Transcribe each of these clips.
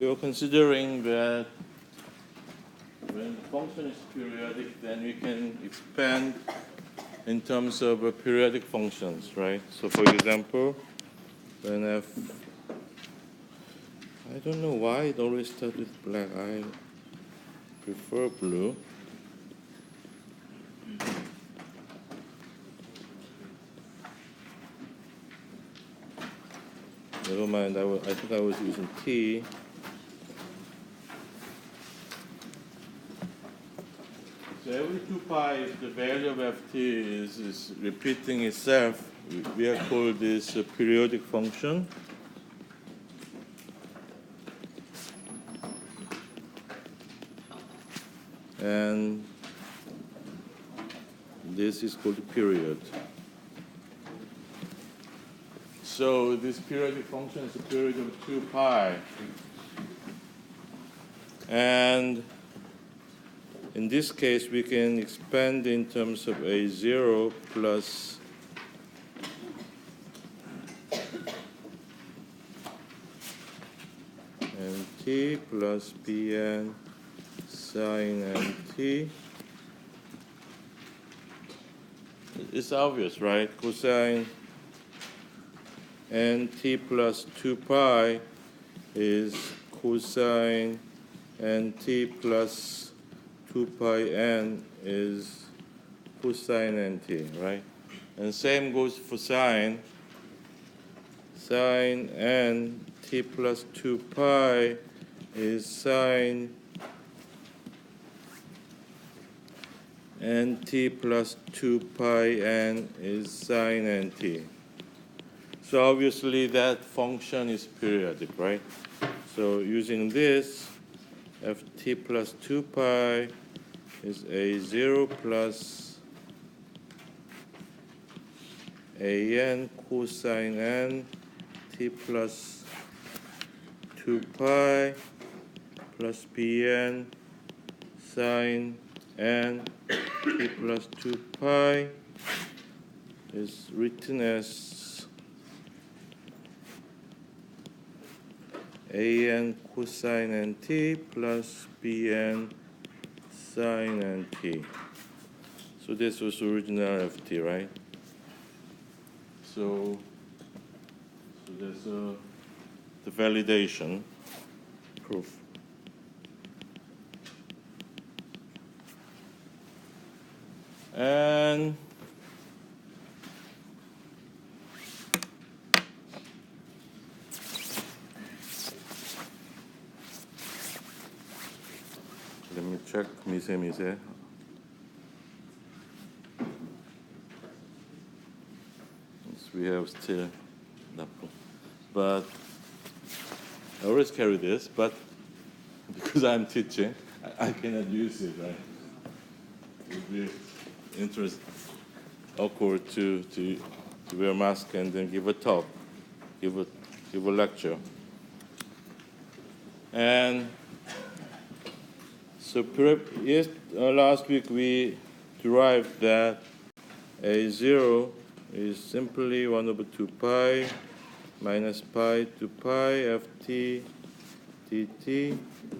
We are considering that when the function is periodic, then we can expand in terms of periodic functions, right? So for example, when I don't know why it always starts with black. I prefer blue. Never mind, I think I was using T. So every 2 pi, if the value of ft is repeating itself, we are called this a periodic function. And this is called a period. So this periodic function is a period of 2 pi. And in this case, we can expand in terms of A0 plus nt plus Bn sine nt. It's obvious, right? Cosine nt plus 2 pi is cosine nt plus 2 pi n is cosine nt, right? And same goes for sine. Sine nt plus 2 pi is sine nt plus 2 pi n is sine nt. So obviously that function is periodic, right? So using this, ft plus 2 pi is a0 plus an cosine n t plus 2 pi plus bn sine n t plus 2 pi is written as an cosine nt plus bn sine nt. So this was original ft, right? So there's the validation proof. And let me check mise. We have still double. But I always carry this, but because I'm teaching, I cannot use it, right? It would be awkward to wear a mask and then give a talk, give a lecture. And so last week we derived that A0 is simply 1 over 2 pi minus pi to pi ft dt.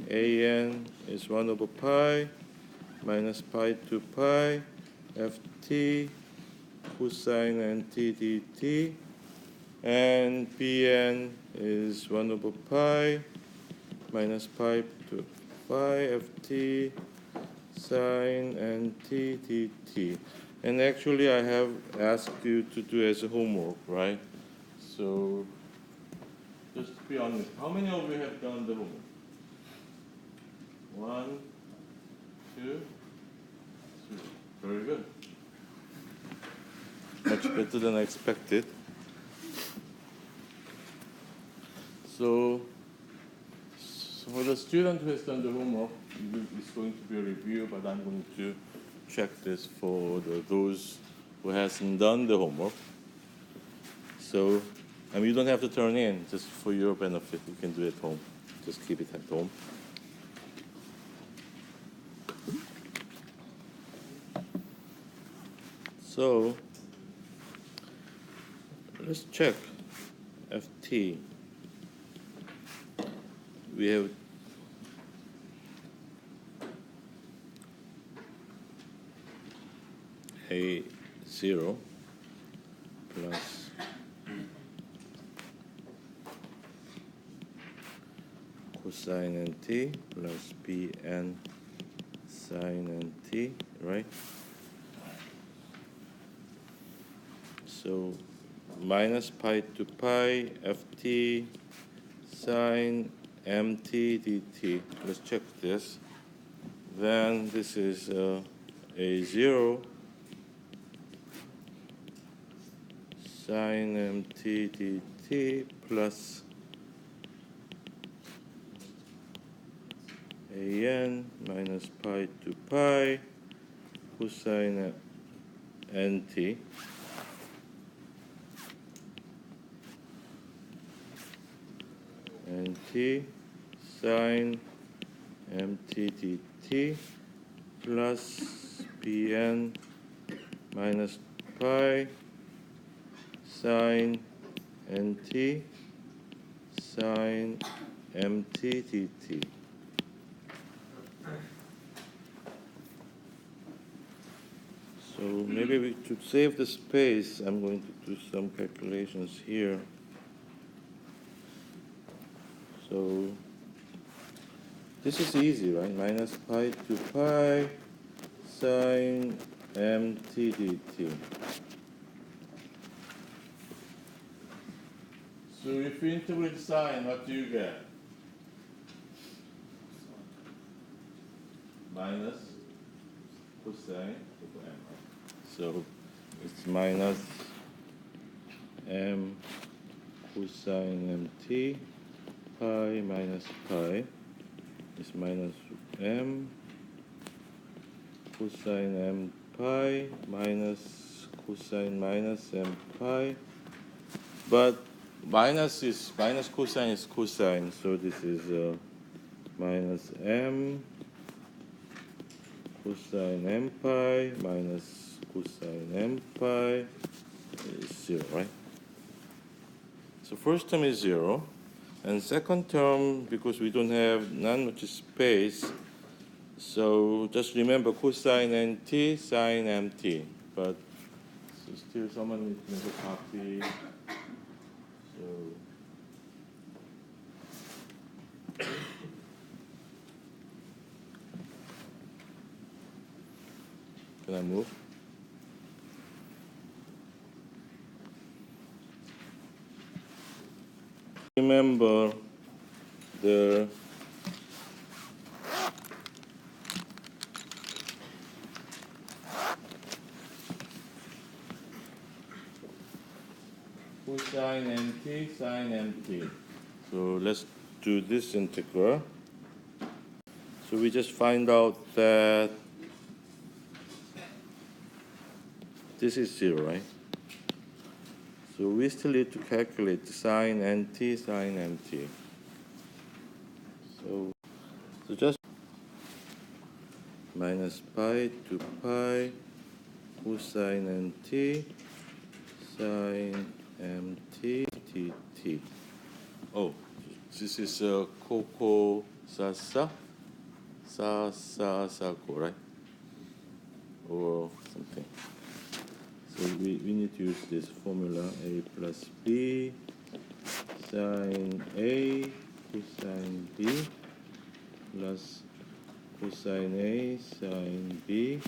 An is 1 over pi minus pi to pi ft cosine nt dt. And Bn is 1 over pi minus pi to pi ft sine nt dt. And actually, I have asked you to do as a homework, right? So, just to be honest, how many of you have done the homework? 1, 2, 3. Very good. Much better than I expected. So for the student who has done the homework, it's going to be a review, but I'm going to check this for those who hasn't done the homework. So, you don't have to turn in, just for your benefit. You can do it at home. Just keep it at home. So, let's check ft. we have A0 plus cosine nt plus Bn sine nt, right? So minus pi to pi ft sine mt dt. Let's check this. Then this is A0 sine mt dt plus an minus pi to pi cosine nt nt sine mt dt plus Bn minus pi sine nt sine mt dt. So maybe we should save the space. I'm going to do some calculations here. So this is easy, right? Minus pi to pi sine mt dt. So if you integrate sine, what do you get? Minus cosine over m. So it's minus m cosine mt pi minus pi is minus m cosine m pi minus cosine minus m pi. But minus cosine is cosine, so this is minus m cosine m pi minus cosine m pi is 0, right? So first term is 0, and second term, because we don't have much space, so just remember cosine nt sine mt. But so still someone needs to make a copy. So can I move? Remember the cosine nt sine mt. So let's do this integral. So we just find out that this is 0, right? So we still need to calculate sine nt sine mt. So just minus pi to pi cosine nt sine mt dt. Oh, this is coco sasa ko, right? Or something. So we need to use this formula, a plus b sine a cosine b plus cosine a sine b.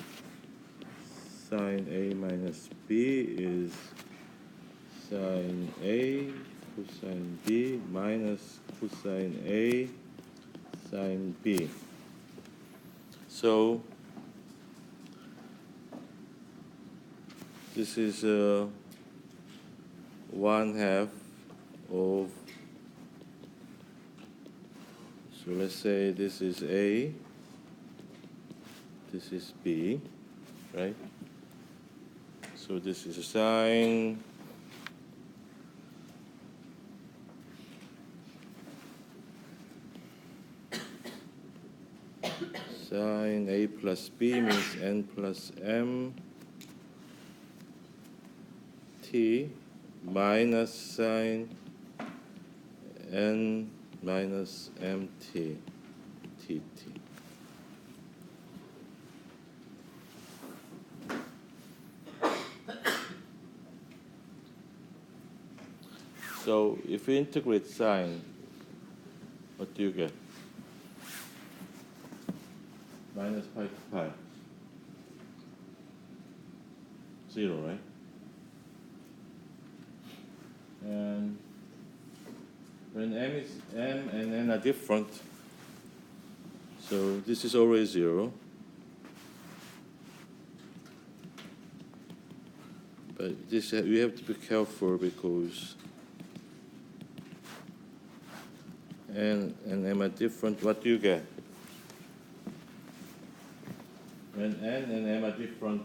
Sine a minus b is sine a cosine b minus cosine a sine b. So this is 1/2 of, so let's say this is A, this is B, right? So this is sine A plus B means n plus m t minus sine n minus mt tt. So if we integrate sine, what do you get? Minus pi to pi. 0, right? And when m and n are different, so this is always 0. But this we have to be careful because n and m are different. What do you get? When n and m are different,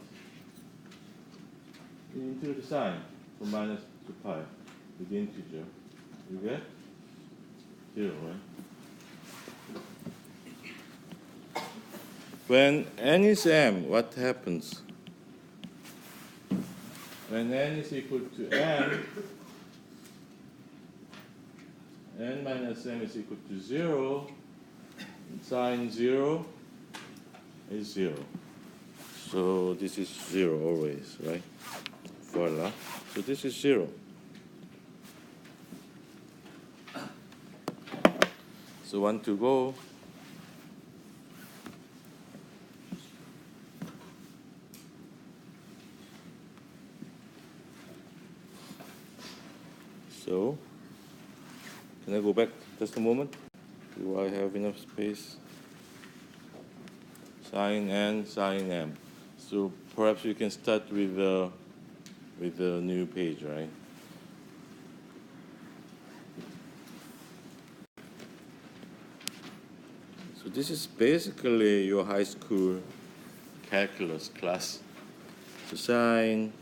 you integrate the sign from minus to pi with the integer. You get 0, right? When n is m, what happens? When n is equal to m, n minus m is equal to 0, sine 0 is 0. So this is 0 always, right? Voila. So this is 0. So 1 to go. So, can I go back just a moment? Do I have enough space? Sine n, sine m. So perhaps we can start with the new page, right? So this is basically your high school calculus class. So sine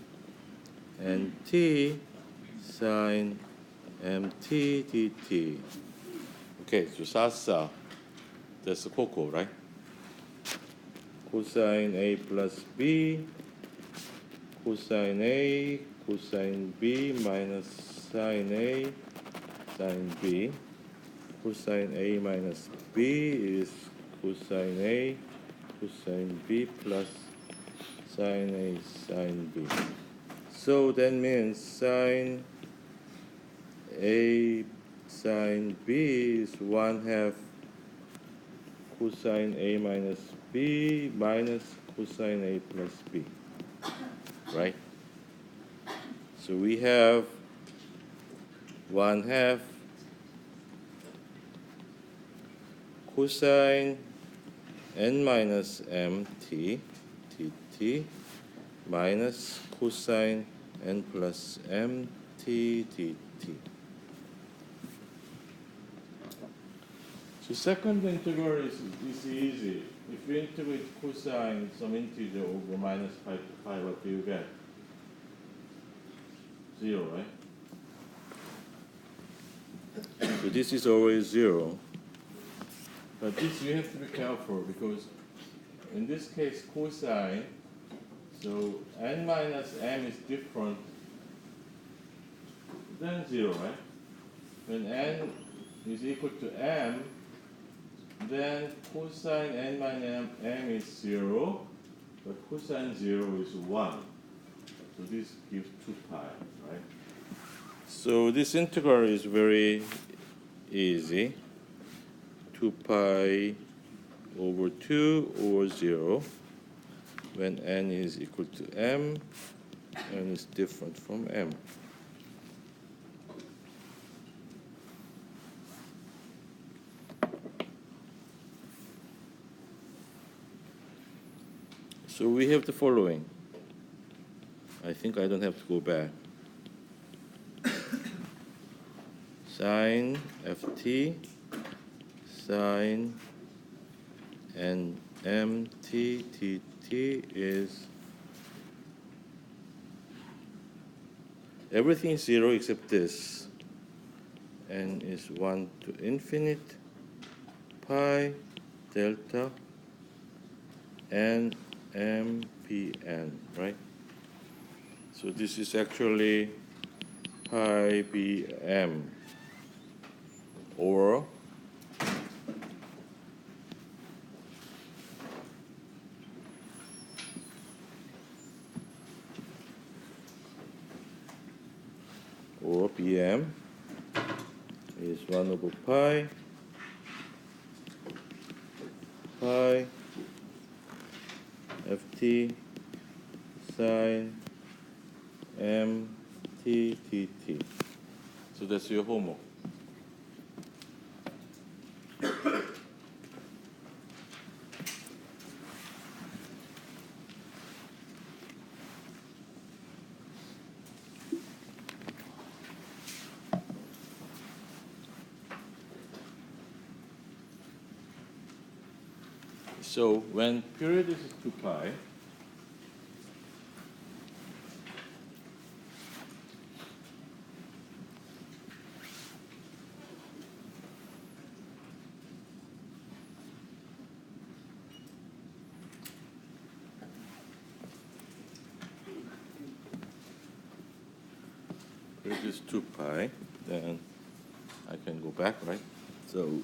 nt, sine mt dt. Okay, so salsa, that's the cocoa, right? Cosine a plus b, cosine a, cosine b minus sine a, sine b. Cosine a minus b is cosine a, cosine b plus sine a, sine b. So that means sine a sine b is 1/2 cosine a minus b minus cosine a plus b, right? So we have 1/2 cosine n minus mt dt minus cosine n plus mt dt. So second integral is easy. If we integrate cosine some integer over minus pi to pi, what do you get? 0, right? So this is always 0. But this you have to be careful because in this case cosine, so n minus m is different than 0, right? When n is equal to m, then cosine n minus m is 0, but cosine 0 is 1. So this gives 2 pi, right? So this integral is very easy. 2 pi over 2 over 0 when n is equal to m and is different from m. So we have the following. I think I don't have to go back. Sine ft sine and mt dt is everything is 0 except this. N is 1 to infinite pi delta n mpn, right? So this is actually pi bm, or for Bm is 1 over pi ft sine m t dt. So that's your homework. So when period is 2 pi, period is 2 pi, then I can go back, right? So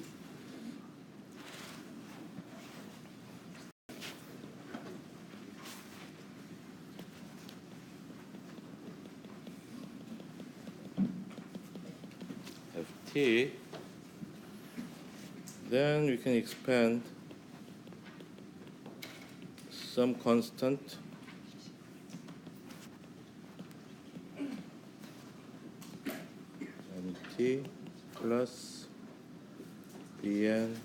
ft, then we can expand some constant mt plus bn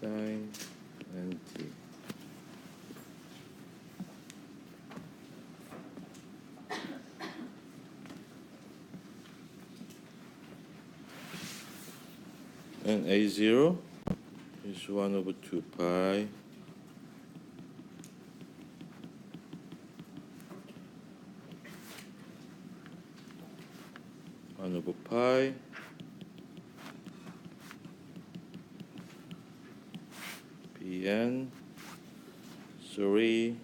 sine nt. And a0 is 1 over 2 pi over pi Bn 3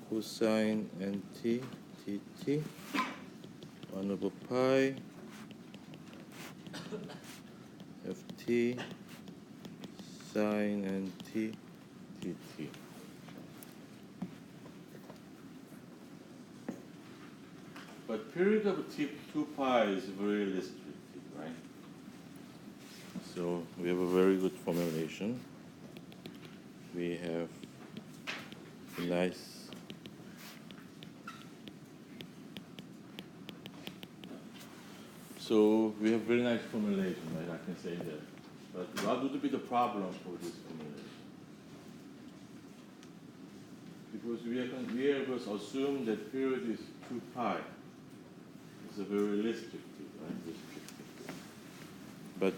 cosine nt dt 1 over pi ft sine nt dt. But period of t 2 pi is very restricted, right? So we have a very good formulation. We have a nice we have very nice formulation, right? I can say that. But what would be the problem for this formulation? Because we are going to assume that period is 2 pi. It's a very restricted, right? Restricted. But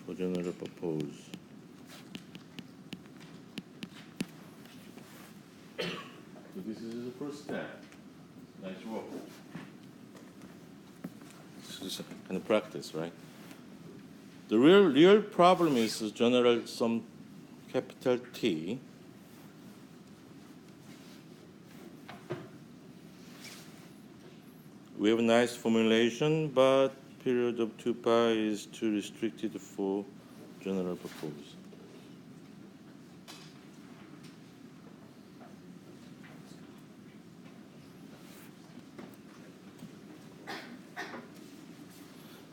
for general purpose, so this is the first step. Nice work. This is kind of practice, right? The real problem is general sum capital T. We have a nice formulation, but period of 2 pi is too restricted for general purpose.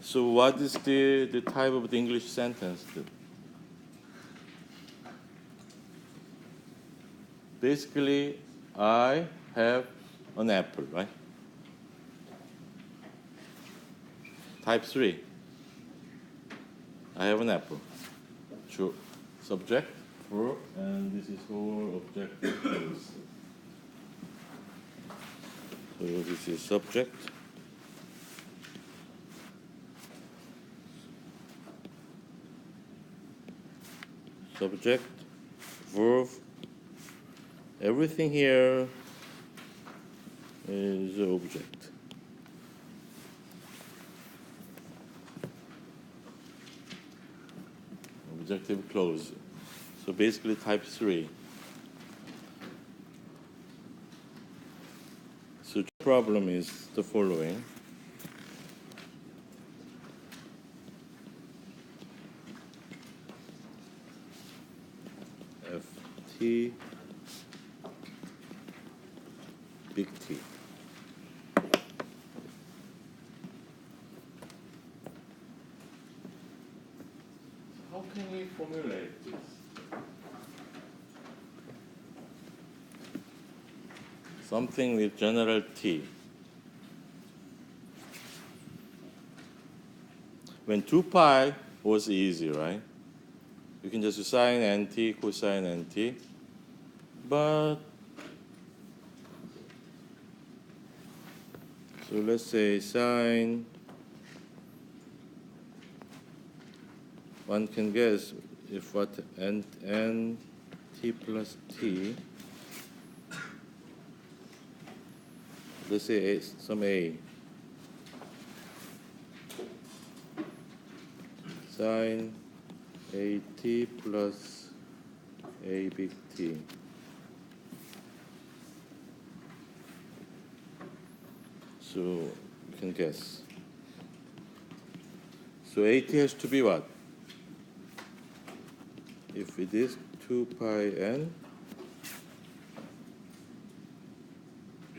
So what is the type of the English sentence? Basically, I have an apple, right? Type 3. I have an apple. True. Subject, verb, and this is whole objective clause. So this is subject. Subject, verb. Everything here is the object. Objective clause. So basically type 3. So the problem is the following. T, big T. How can we formulate this? Something with general T. When 2 pi was easy, right? You can just sine nt, cosine nt. But, so let's say sine, one can guess if what n t plus t, let's say some a, sine a t plus a big T. So you can guess. So AT has to be what? If it is 2 pi n,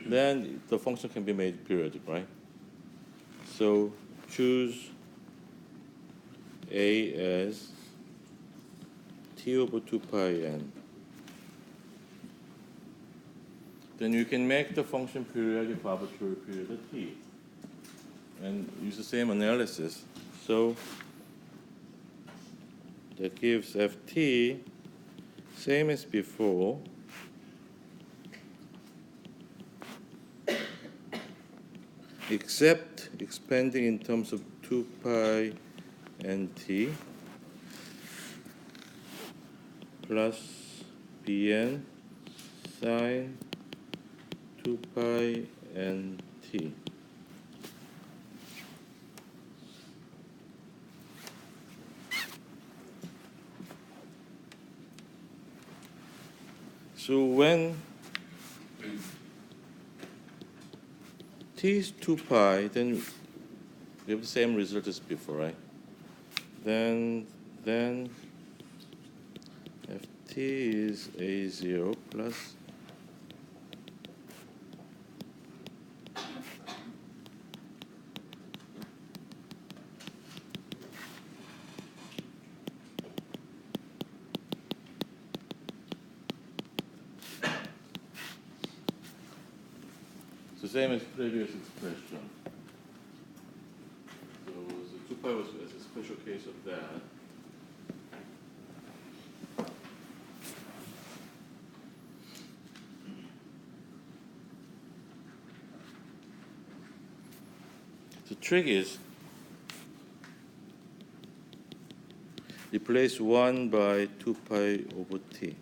then the function can be made periodic, right? So choose A as t over 2 pi n. Then you can make the function periodic for arbitrary period of t and use the same analysis. So that gives ft same as before, except expanding in terms of 2 pi and t plus bn sine 2 pi and t. So when t is 2 pi, then we have the same result as before, right? Then ft is a0 plus the same as previous expression. So the 2 pi was a special case of that. The trick is replace 1 by 2 pi over t.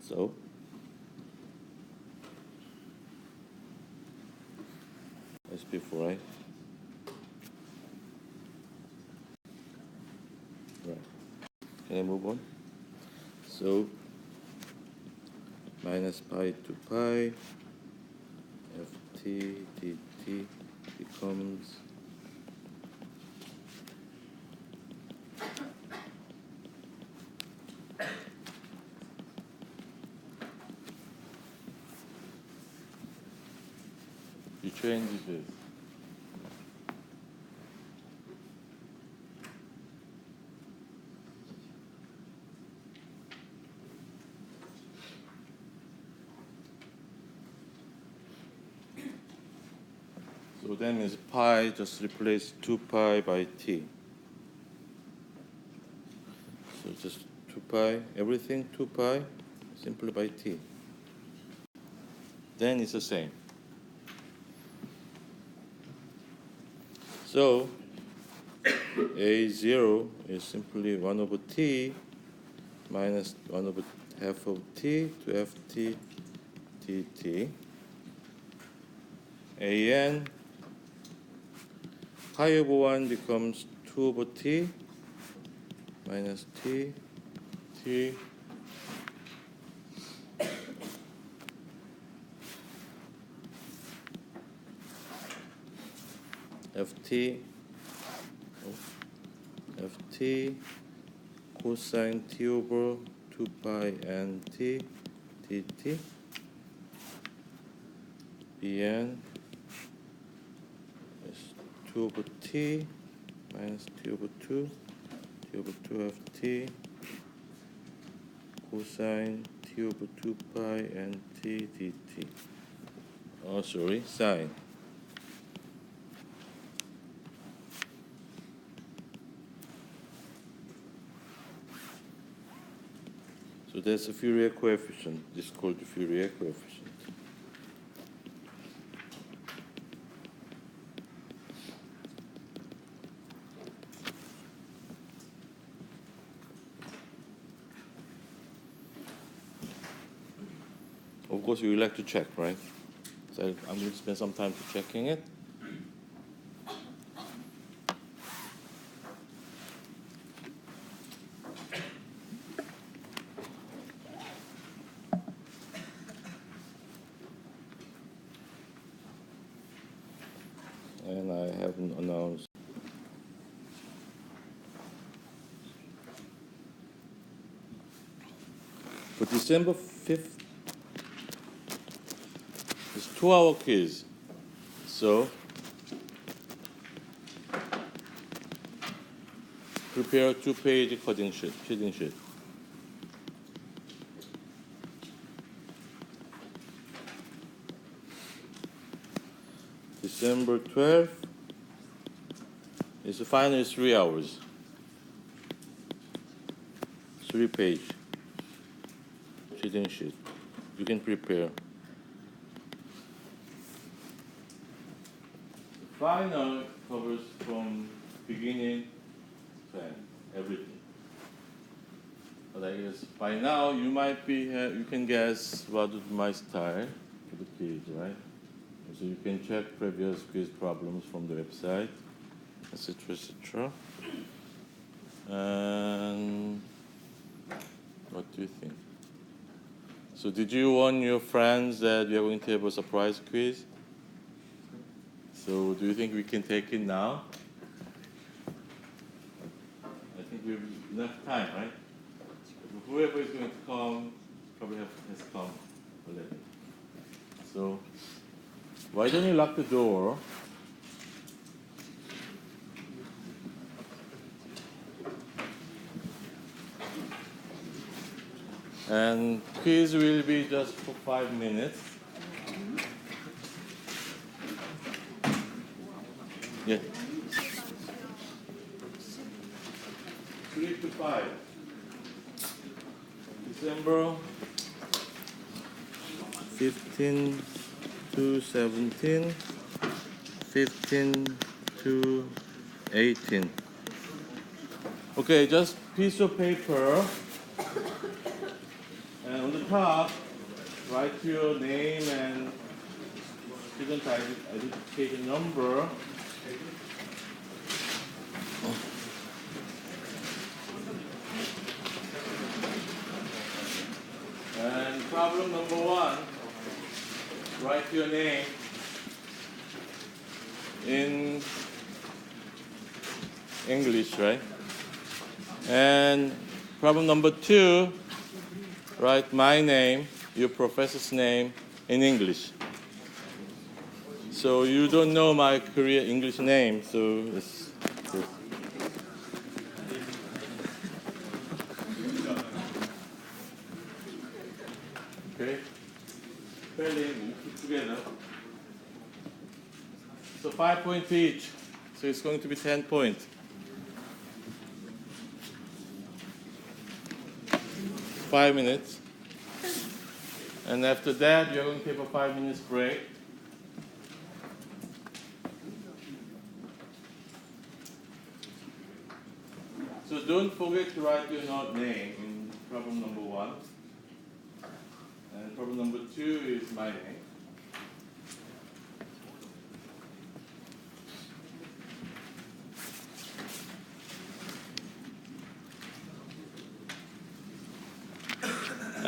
So as before, right? Right. Can I move on? So minus pi to pi ft dt becomes you change this. So that means pi just replace 2 pi by t. So just 2 pi, everything 2 pi, simply by t. Then it's the same. So a0 is simply 1 over t minus 1 over half of t to ft dt. An pi over 1 becomes 2 over t minus t ft cosine t over 2 pi n t dt bn is 2 over t minus t over 2 ft cosine t over 2 pi n t dt. Oh, sorry, sine. So that's a Fourier coefficient. This is called the Fourier coefficient. Of course, you would like to check, right? So I'm going to spend some time to checking it. And I haven't announced. For December 5th, it's 2-hour quiz. So prepare a 2-page cheating sheet. December 12th is the final 3 hours. 3-page cheating sheet. You can prepare. The final covers from beginning to end, everything. But I guess by now you might be you can guess what is my style for the quiz, right? So you can check previous quiz problems from the website, etc., etc. And what do you think? So did you warn your friends that we are going to have a surprise quiz? So do you think we can take it now? I think we have enough time, right? Whoever is going to come probably has come already. So why don't you lock the door? And quiz will be just for 5 minutes. Yeah. 3 to 5. December 15 to 17, 15 to 18. Okay, just piece of paper. And on the top, write your name and student identification number. And problem number 1, write your name in English, right? And problem number 2, write my name, your professor's name, in English. So you don't know my Korean English name, so it's good. Okay? Spelling, put together. So 5 points each. So it's going to be 10 points. 5 minutes. And after that, you're going to take a 5 minutes break. So don't forget to write your name in problem number 1. And problem number 2 is my name.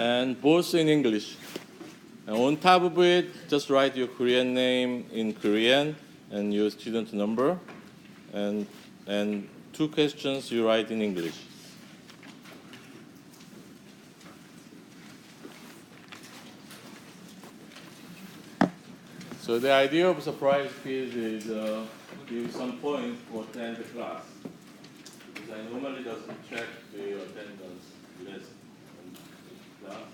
and both in English. And on top of it, just write your Korean name in Korean and your student number, and 2 questions you write in English. So the idea of surprise quiz is give some points to attend the class. Because I normally just check the attendance list in class.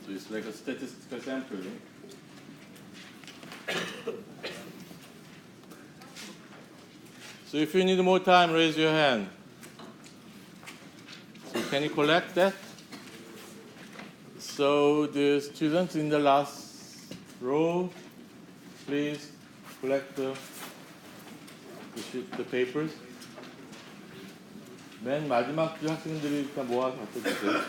So it's like a statistical sampling. So if you need more time, raise your hand. So can you collect that? So the students in the last row, please collect the papers. 맨 마지막 주 학생들이 일단 모아서 갖다 주세요.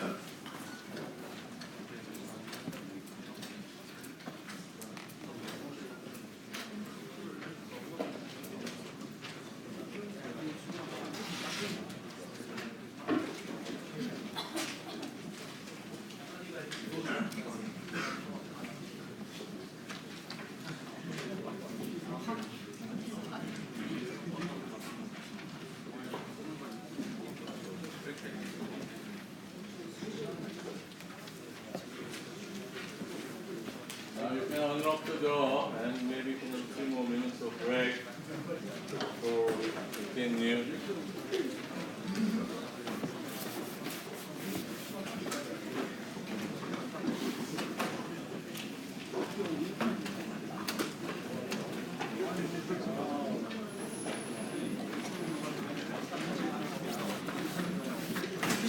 You can unlock the door and maybe can have 2 more minutes of break before we continue.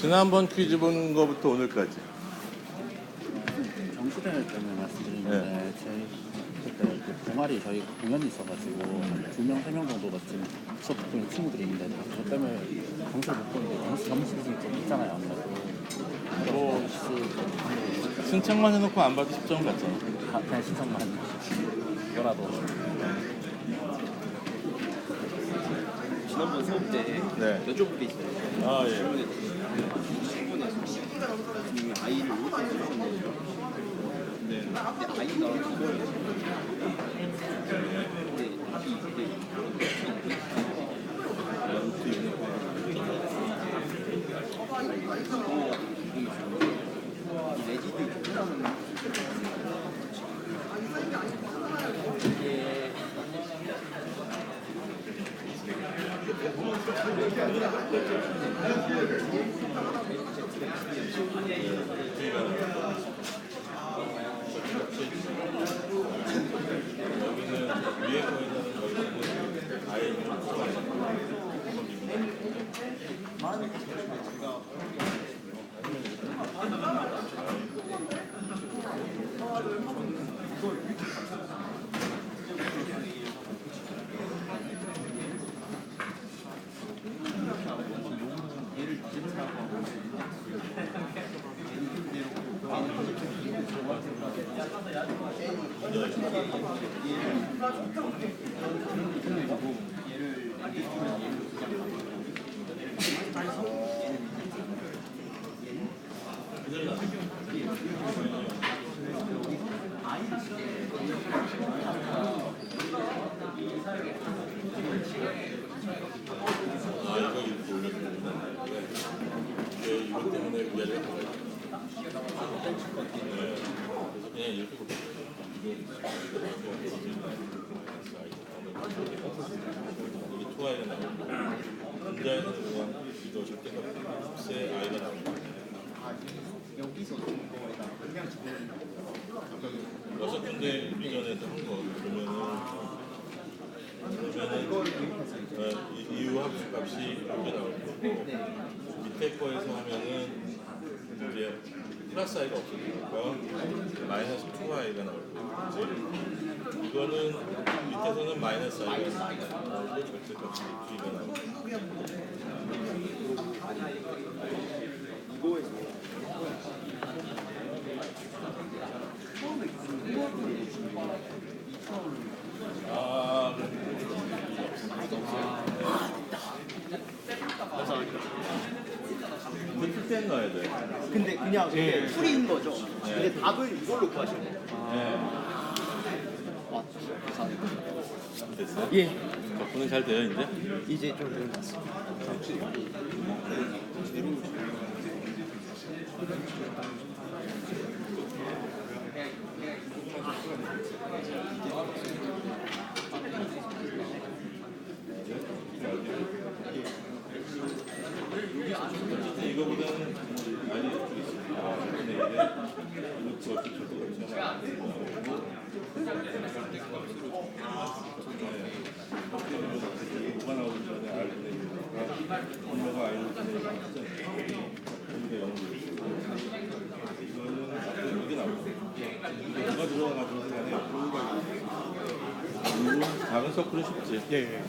지난번 퀴즈 본 거부터 오늘까지. 정시대회 때문에 말씀드리는데 저희 그때 그 동아리 저희 공연이 있어가지고 2명, 3명 정도가 지금 수업 듣고 있는 친구들이 있는데 저 때문에 정시를 못 보는데 점심이 좀 있잖아요 아무래도. 뭐 신청만 해놓고 안 받을 10점 같잖아. 그냥 신청만 이거라도. 지난번 수업 때 네. 여쭤볼 게 있어요. 아 예. 질문에서 아이를 이렇게 쓰셨는데 근데 아이가 이것 때문에 위아래 그래서 그냥 이렇게 이게 투아이가 나오고 분자에는 그냥 이거 절대가 세 아이가 나옵니다. 여기서 준 거에다 그냥 적는 6군데 리전에서 한 거 그러면은 이유 합수값이 이렇게 나올 거고 밑에 거에서 하면은 이제 플러스 i가 없으니까 마이너스 2i가 나올 거고 이거는 밑에서는 마이너스 i가 나오고 절대값이 2가 나오고 이거에서 풀 때 넣어야 돼. 그냥 이게 풀이인 거죠. 근데 답을 이걸로 구하시는 거예요. 됐어요? 예. 접근은 잘 돼요 이제? 이제 좀 되는 것 같습니다. 이거보다는 많이 이쪽이 있습니다. 근데 이제 이렇게 어떻게 뭐가 나오기 전에 알고는 분모가 알고는 이거는 앞에 이게 나오고 이게 뭐가 들어가가지고 시간에 작은 서클은 쉽지. 예.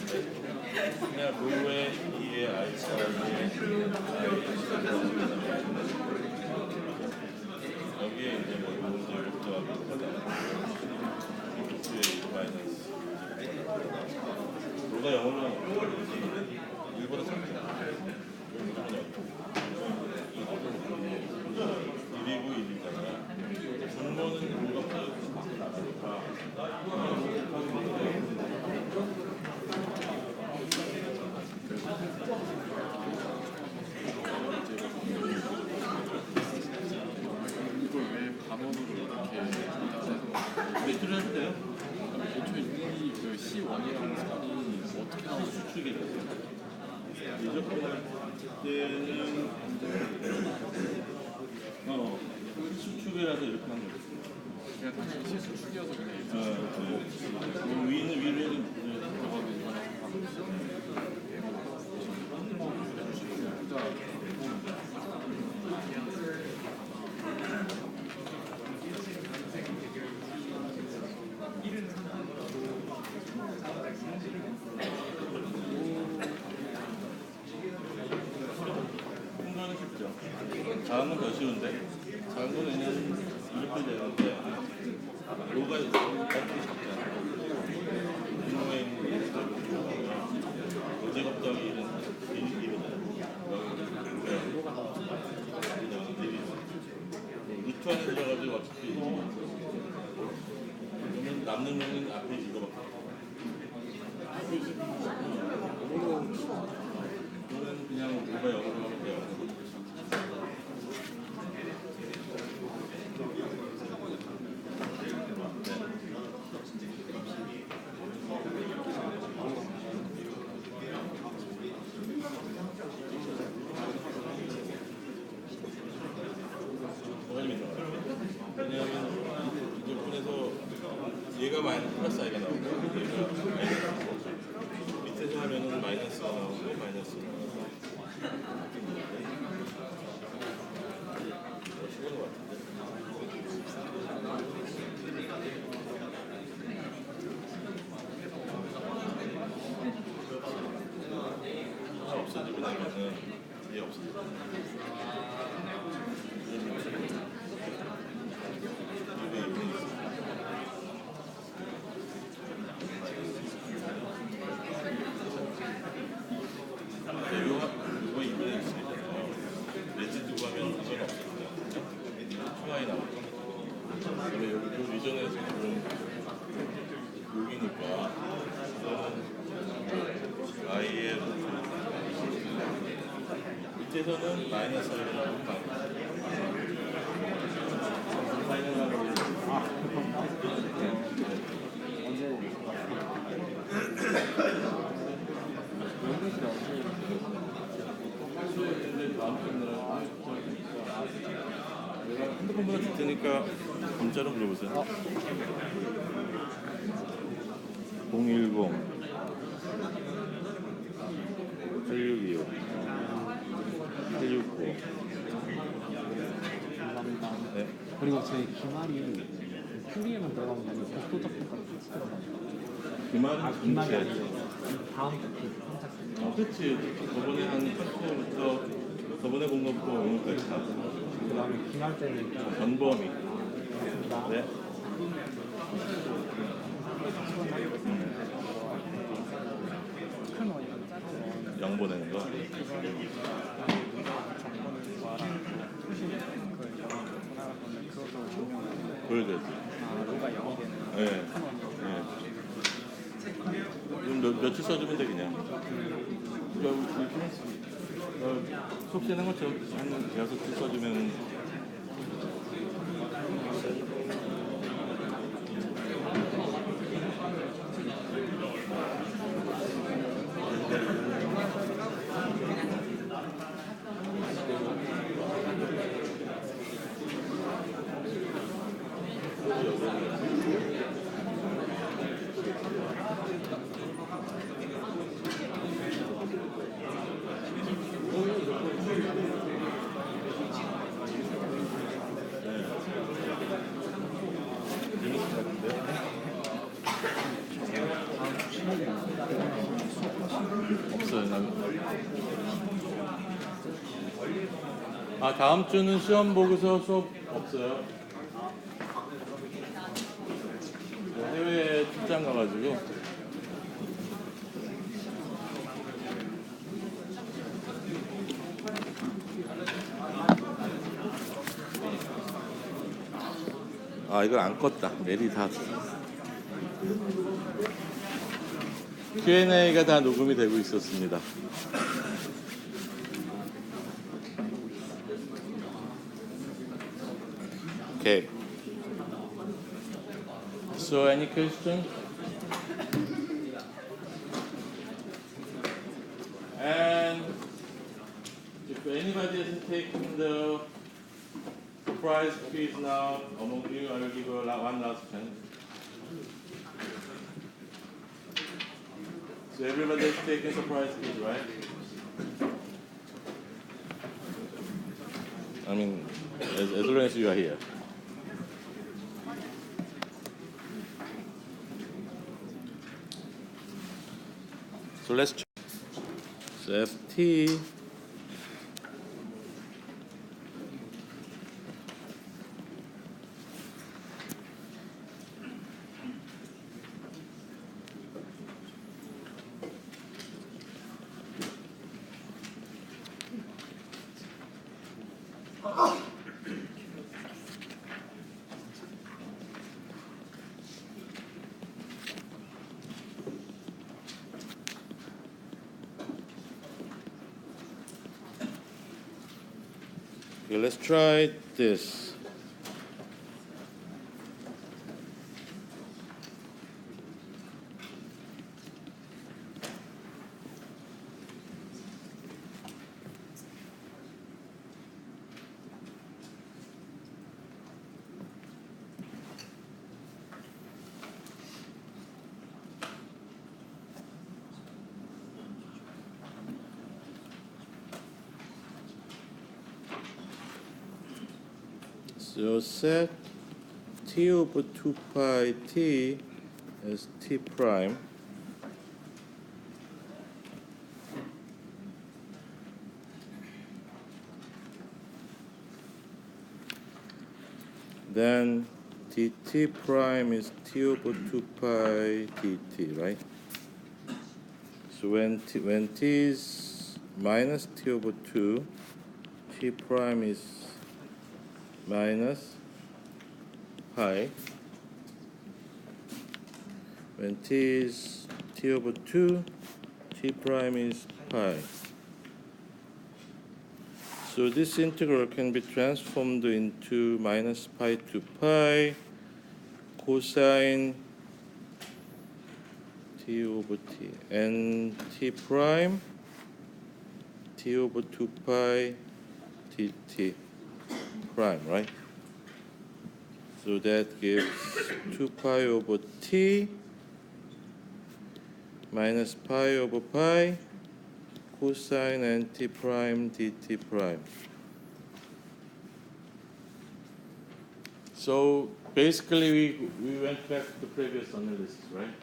그냥 로에 2의 I 차라리에 여기에 이제 뭐 문제를 더하고 마이너스 로가 영어로 일본어 작죠. 1이고 1이잖아요. 분모는 로가 이걸 왜 반원으로 이렇게 매출을 할 때요? 애초에 그 C1이라는 숫자이 어떻게 나오는지 수축이 됐어요. 이적할 때는 수축이라서 이렇게 하는 거죠. 그냥 단순히 실수축이어서 그냥 이렇게 위는 위로 해도 저거는 이거랑 큰 거는 쉽죠. 작은 건 더 쉬운데 작은 거는 그냥 이렇게 되는데 로가 이렇게 작잖아요. 분모에 있는 제곱 더하기 1은 1이다. 루트 안에 들어가지고 어차피 그러면 남는 거는 앞에 이거밖에 이거는 그냥 로가 0으로 하면 돼요. 왜냐하면 이제 분에서 얘가 마이너스 플러스 i가 나오고 얘가 밑에서 하면은 마이너스가 나오고 마이너스가 나오고 쉬운 것 같은데 하나 없어지고 나면은 얘 없어져. 이거 이번에 있으니까요. 레지 두고 하면 이건 없어지죠. 총알이 나오죠. 그러면 여기 그 리전에서 지금 여기니까 이거는 i의 밑에서는 마이너스 i가 나오고 핸드폰보다 줄 테니까 문자로 물어보세요. 010 8625 869 감사합니다. 네. 그리고 저희 기말이 큐리에만 들어가는 게 아니고 복도 접근까지 같이 들어가요. 그 말은 아, 기말이 잠시야지. 아니고 다음 그 선착순. 그렇지. 저번에 한 컨트롤부터 저번에 본 것부터 오늘까지 다 그 다음에 기말 때는 전범위. 맞습니다. 네. 큰 원이요. 보내는 거. 정보는 구하라는 거. 그 전화하는 거는 그것도 적용하는 그래도 로가 0이 되는 네. 그럼 며칠 써주면 돼 그냥. 그러니까 이렇게 수업 시는 것처럼 한 6줄 써주면. 아, 다음 주는 시험 보고서 수업 없어요. 해외 출장 가가지고. 아, 이걸 안 껐다. 메리 다. Q&A가 다 녹음이 되고 있었습니다. Okay. So, any question? And if anybody hasn't taken the surprise quiz now among you, I will give you one last chance. So everybody has taken surprise quiz, right? I mean, as long as you are here. So let's check. So FT Okay, let's try this. So set t over 2 pi t as t prime. Then dt prime is t over 2 pi dt, right? So when t is minus t over 2, t prime is minus pi. When t is t over 2, t prime is pi. So this integral can be transformed into minus pi to pi cosine t over t, and t prime t over 2 pi dt prime, right? So that gives 2 pi over t minus pi over pi cosine and t prime dt prime. So basically we went back to the previous analysis, right?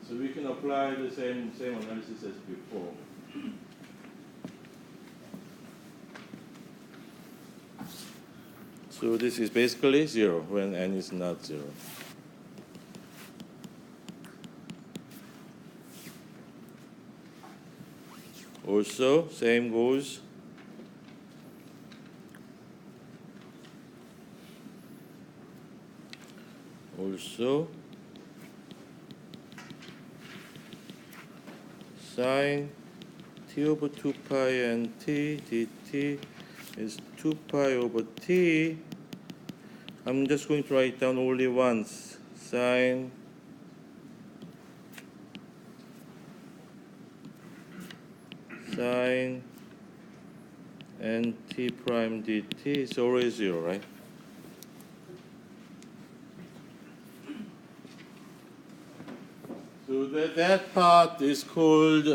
So we can apply the same analysis as before. So this is basically 0 when n is not 0. Also, same goes. Also, sine t over 2 pi n t dt is 2 pi over t. I'm just going to write down only once. Sine n t prime dt is always 0, right? So that part is called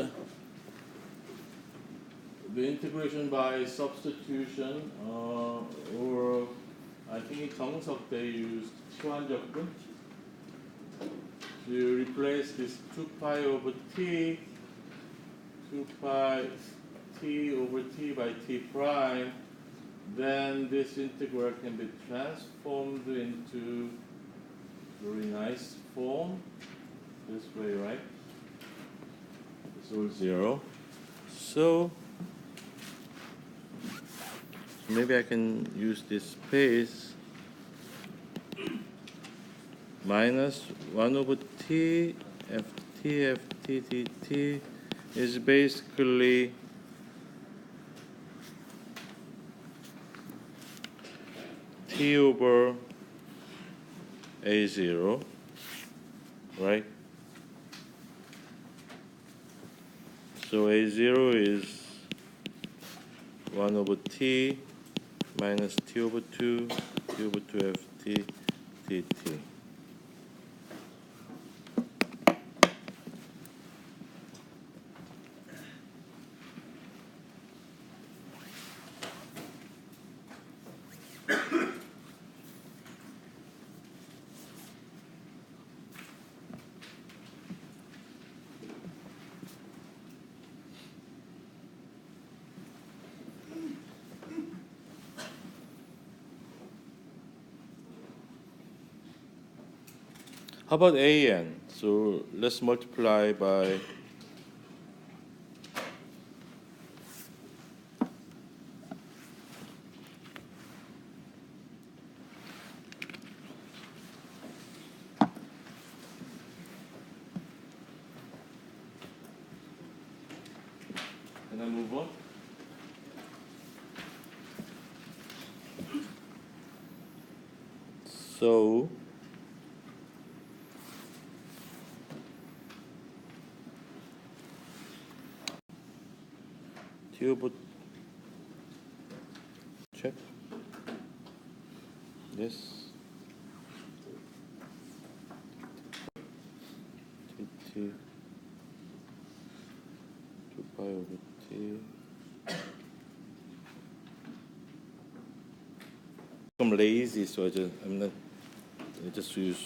the integration by substitution, or I think in 정석 they used 치환적분 to replace this 2 pi over t, 2 pi t over t by t prime. Then this integral can be transformed into very nice form this way, right? It's all 0. So maybe I can use this space minus 1 over t ft dt is basically t over a0, right? So a0 is 1 over t minus t over 2 ft dt. How about an? So let's multiply by Can I move on? So t over check this t 2 pi over t. I'm lazy, so I just use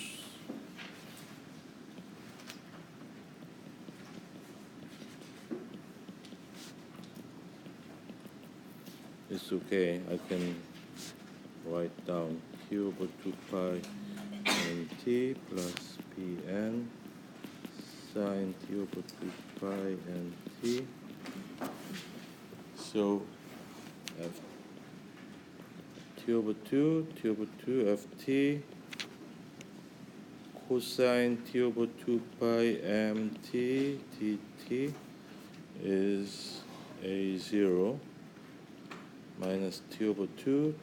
it's okay. I can write down q over 2 pi n t plus pn sine t over 2 pi n t. So f t over 2 ft cosine t over 2 pi mt dt is a0 minus t over 2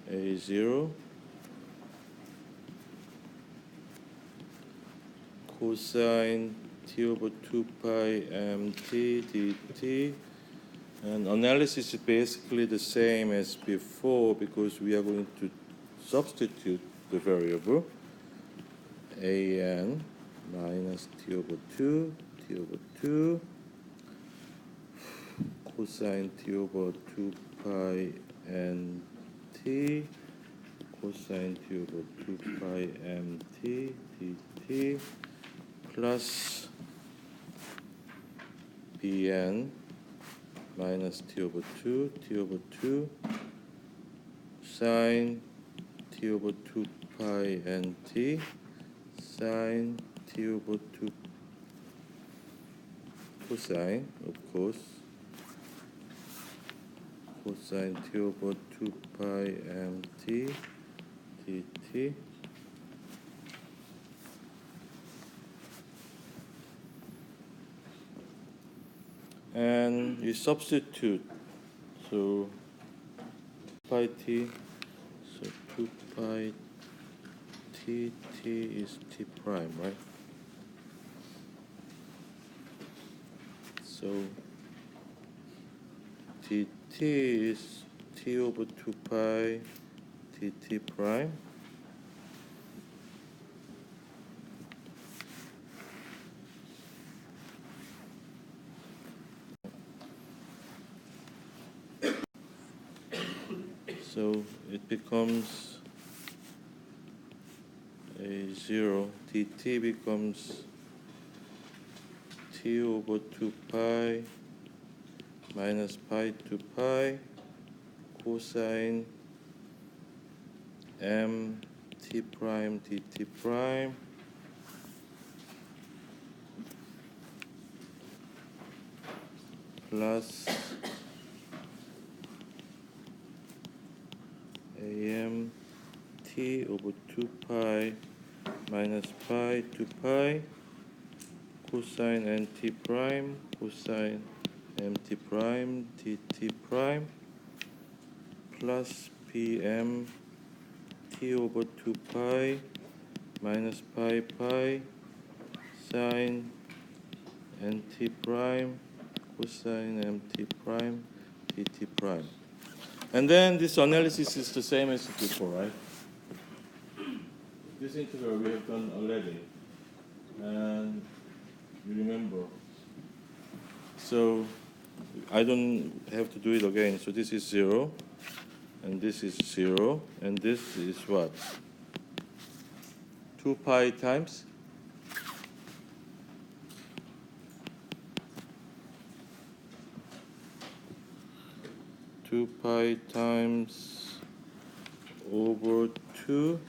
a0 cosine t over 2 pi mt dt. And analysis is basically the same as before because we are going to substitute the variable an minus t over 2 cosine t over 2 pi nt cosine t over 2 pi mt dt plus bn minus t over 2 sine t over 2 pi nt sine t over 2 cosine, of course, cosine t over 2 pi mt dt. And you substitute, so pi t, so 2 pi t is t prime, right? So dt is t over 2 pi dt prime. So it becomes a 0. dt becomes t over 2 pi minus pi to pi cosine m t prime dt prime plus am t over 2 pi minus pi to pi cosine nt prime cosine mt prime dt prime plus pm t over 2 pi minus pi pi sine nt prime cosine mt prime dt prime. And then this analysis is the same as before, right? This integral we have done already, and you remember. So I don't have to do it again. So this is 0, and this is 0, and this is what? 2 pi times 2 pi times over 2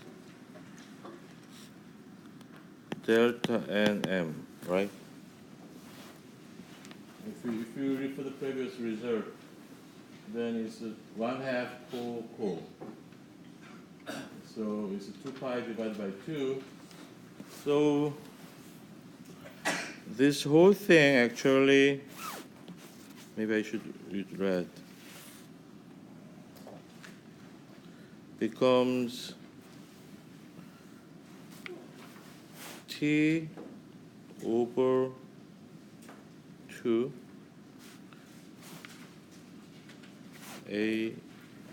delta nm, right? If you refer the previous result, then it's 1/2 co. So it's 2 pi divided by 2. So this whole thing actually, maybe I should read red, becomes t over 2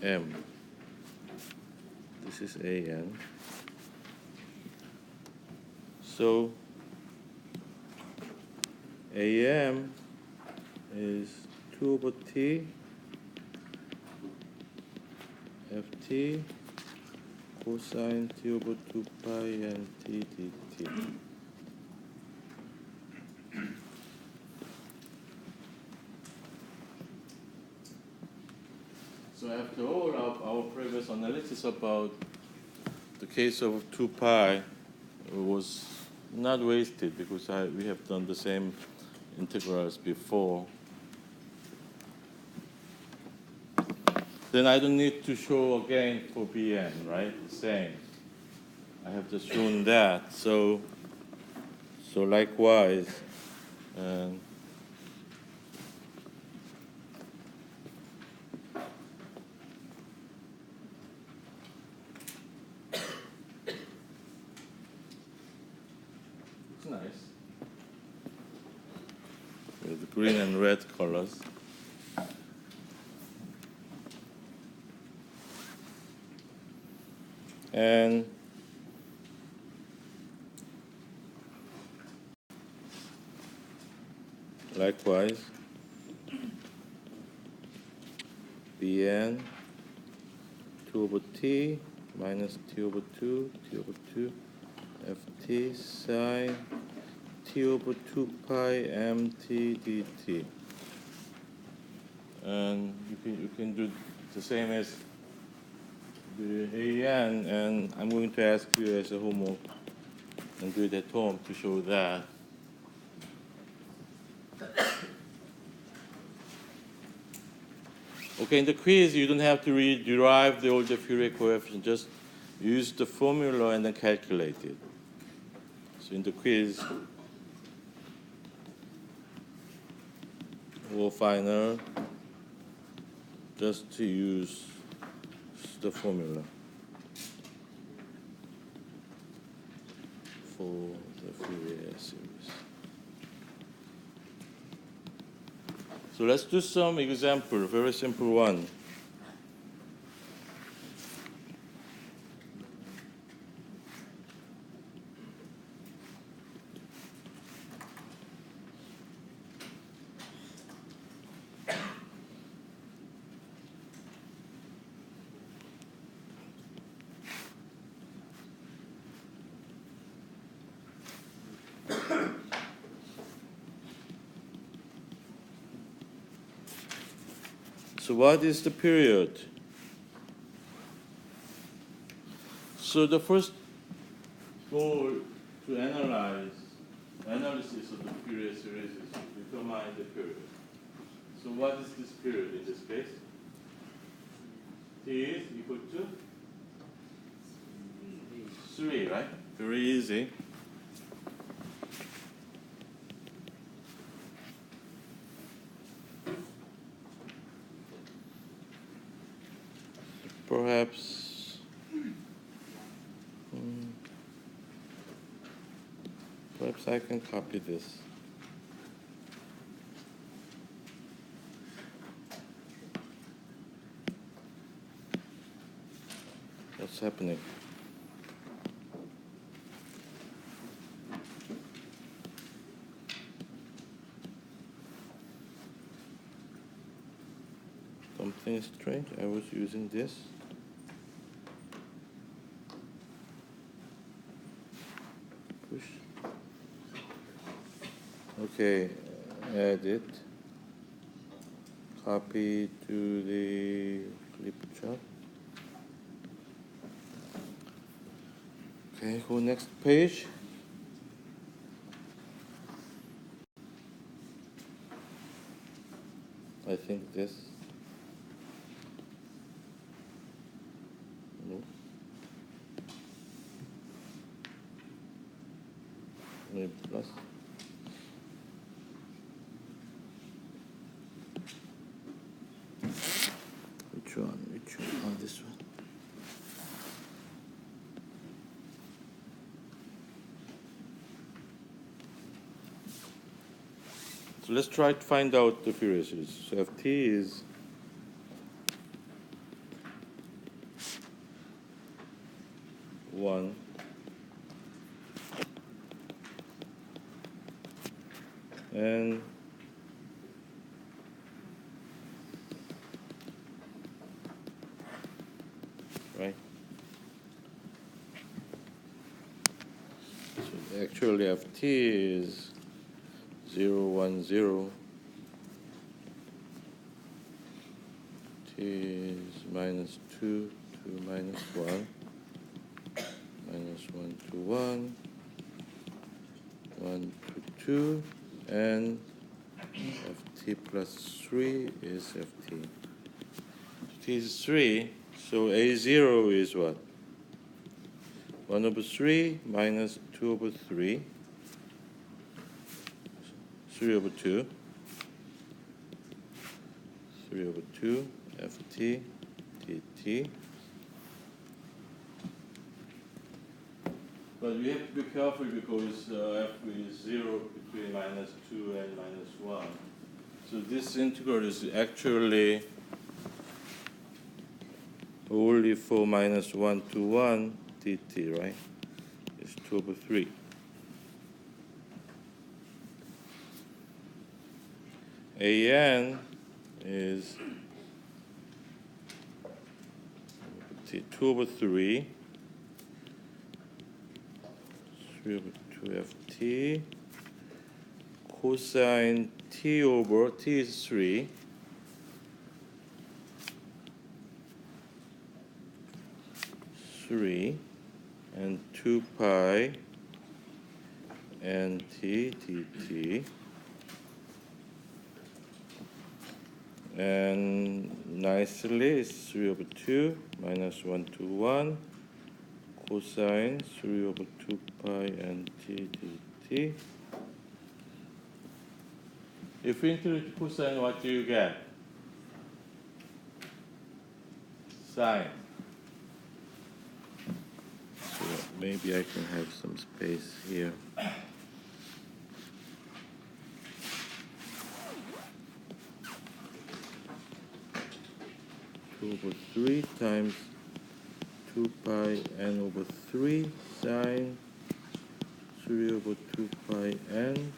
am. This is an. So am is 2 over t ft cosine t over 2 pi and t dt. So after all, our previous analysis about the case of 2 pi was not wasted because we have done the same integrals before. Then I don't need to show again for Bn, right? The same. I have just shown that. So likewise, it's nice with green and red colors. And likewise, Bn 2 over t minus t over 2 ft sine t over 2 pi mt dt. And you can do the same as the an, and I'm going to ask you as a homework and do it at home to show that. Okay, in the quiz, you don't have to derive all the Fourier coefficient. Just use the formula and then calculate it. So in the quiz or final, just to use the formula for the Fourier series. So let's do some example, very simple one. So what is the period? So the first goal to analysis of the Fourier series is to determine the period. So what is this period in this case? T is equal to 3, right? Very easy. Perhaps I can copy this. What's happening? Something strange. I was using this. Push. Okay, add it. Copy to the clip chart. Okay, go next page. I think this. No. Maybe plus. Which one? Which one? Oh, this one. So let's try to find out the Fourier series. So Ft is one and right. So actually Ft is 0, 1, 0. T is minus 2, 2, minus 1. Minus 1 to 1. 1 to 2. And Ft plus 3 is Ft. T is 3. So A0 is what? 1 over 3 minus 2 over 3. 3 over 2. 3 over 2. Ft dt. But we have to be careful because f is 0 between minus 2 and minus 1. So this integral is actually only for minus 1 to 1 dt, right? It's 2 over 3. An is 2 over 3, 3 over 2 ft, cosine t over t is 3, and 2 pi and t dt. And nicely, it's 3 over 2 minus 1 to 1 cosine 3 over 2 pi n t dt. If we integrate cosine, what do you get? Sine. So maybe I can have some space here. 2 over 3 times 2 pi n over 3 sine 3 over 2 pi n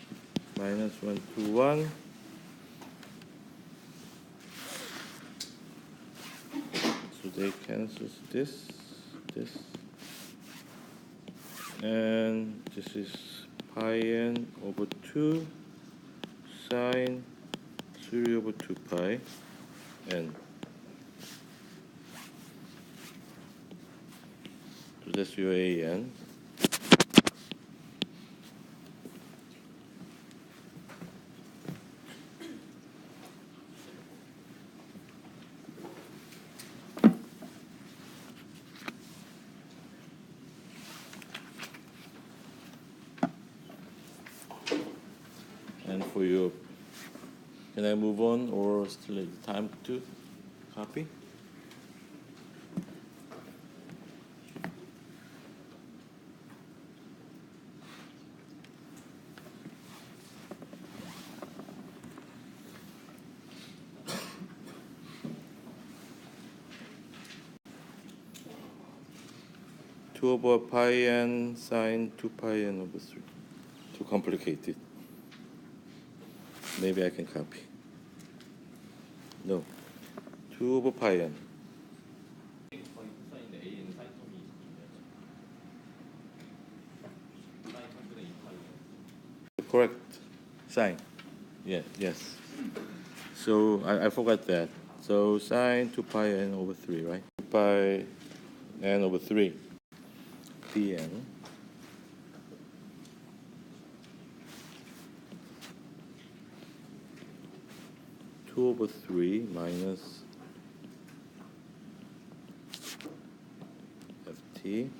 minus 1 to 1. So they cancel this, and this is pi n over 2 sine 3 over 2 pi n. So that's your an. And for your, can I move on or still time to copy? Two over pi n sine 2 pi n over 3. Too complicated. Maybe I can copy. No. 2 over pi n. 사인인데 A는 사인점이 있으면 사인 3분의 2파이. Correct. Sine. Yeah, yes. So I forgot that. So sine 2 pi n over 3, right? 2 pi n over 3. Pn. Over 3 minus ft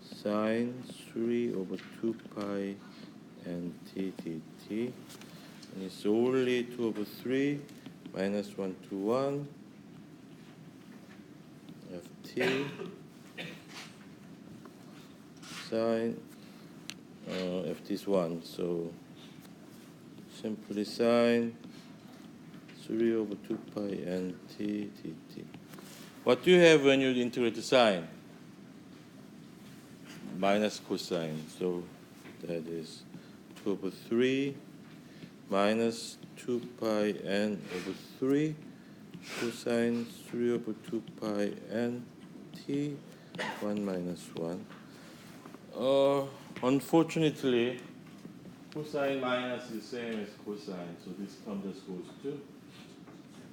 sine 3 over 2 pi n t dt, and it's only 2 over 3 minus 1 to 1 ft sine ft is 1, so simply sine 3 over 2 pi n t dt. What do you have when you integrate the sine? Minus cosine. So that is 2 over 3 minus 2 pi n over 3 cosine 3 over 2 pi n t 1 minus 1. Unfortunately, cosine minus is the same as cosine, so this term just goes to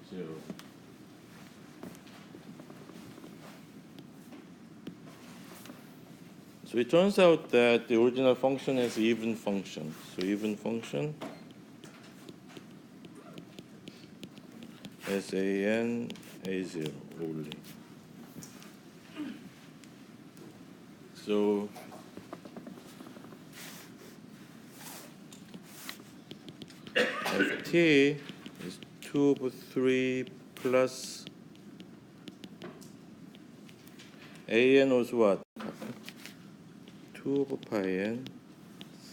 0. So it turns out that the original function has even function. So even function has an a0 only. So ft is 2 over 3 plus an was what? 2 over pi n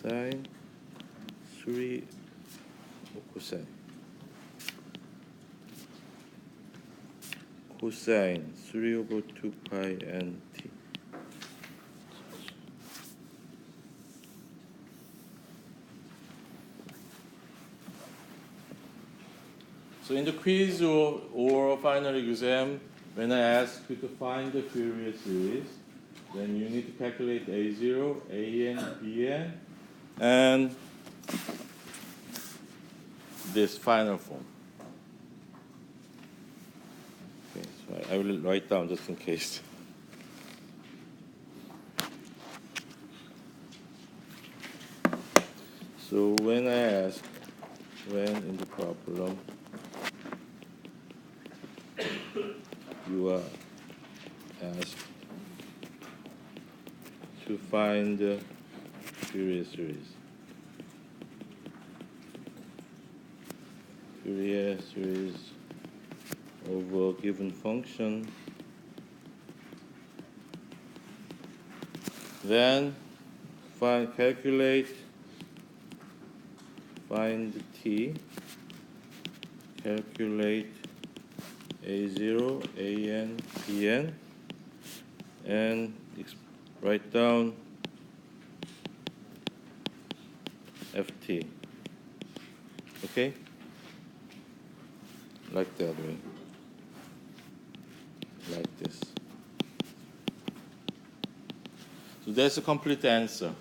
sine 3 cosine. Cosine 3 over 2 pi n t. So in the quiz or final exam, when I ask you to find the Fourier series, then you need to calculate A0, AN, BN, and this final form. Okay, so I will write down just in case. So when I ask, when in the problem, you are asked to find the Fourier series. Fourier series over a given function. Then find t, calculate a0, an, bn, and write down ft. Okay? Like that way. Like this. So that's a complete answer.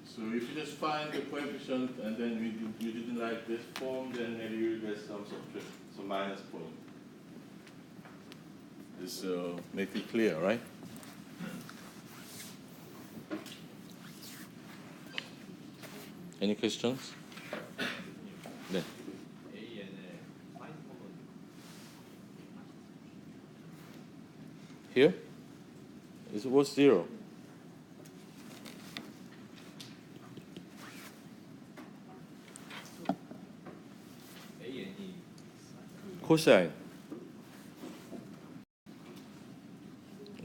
So if you just find the coefficient and then you didn't like this form, then maybe you get some minus point. This make it clear, right? Any questions? 네. Here? It was 0. Cosine.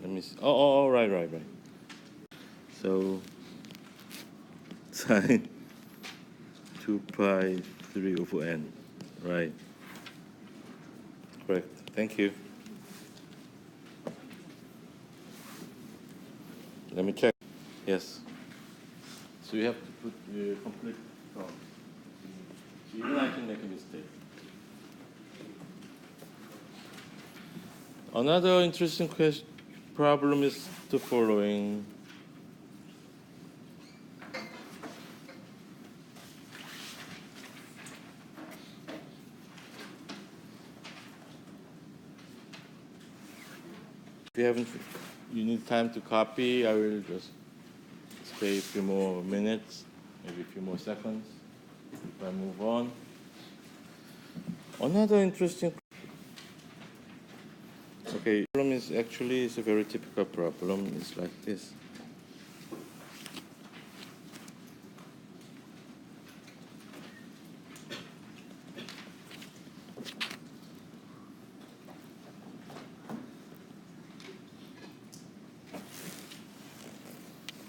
Let me see. Oh, right. So sine 2 pi 3 over n. Right. Correct. Thank you. Let me check. Yes. So you have to put the complete form. So even I can make a mistake. Another interesting problem is the following. If you need time to copy, I will just stay a few more minutes, maybe a few more seconds, if I move on. Another interesting problem is actually a very typical problem. It's like this.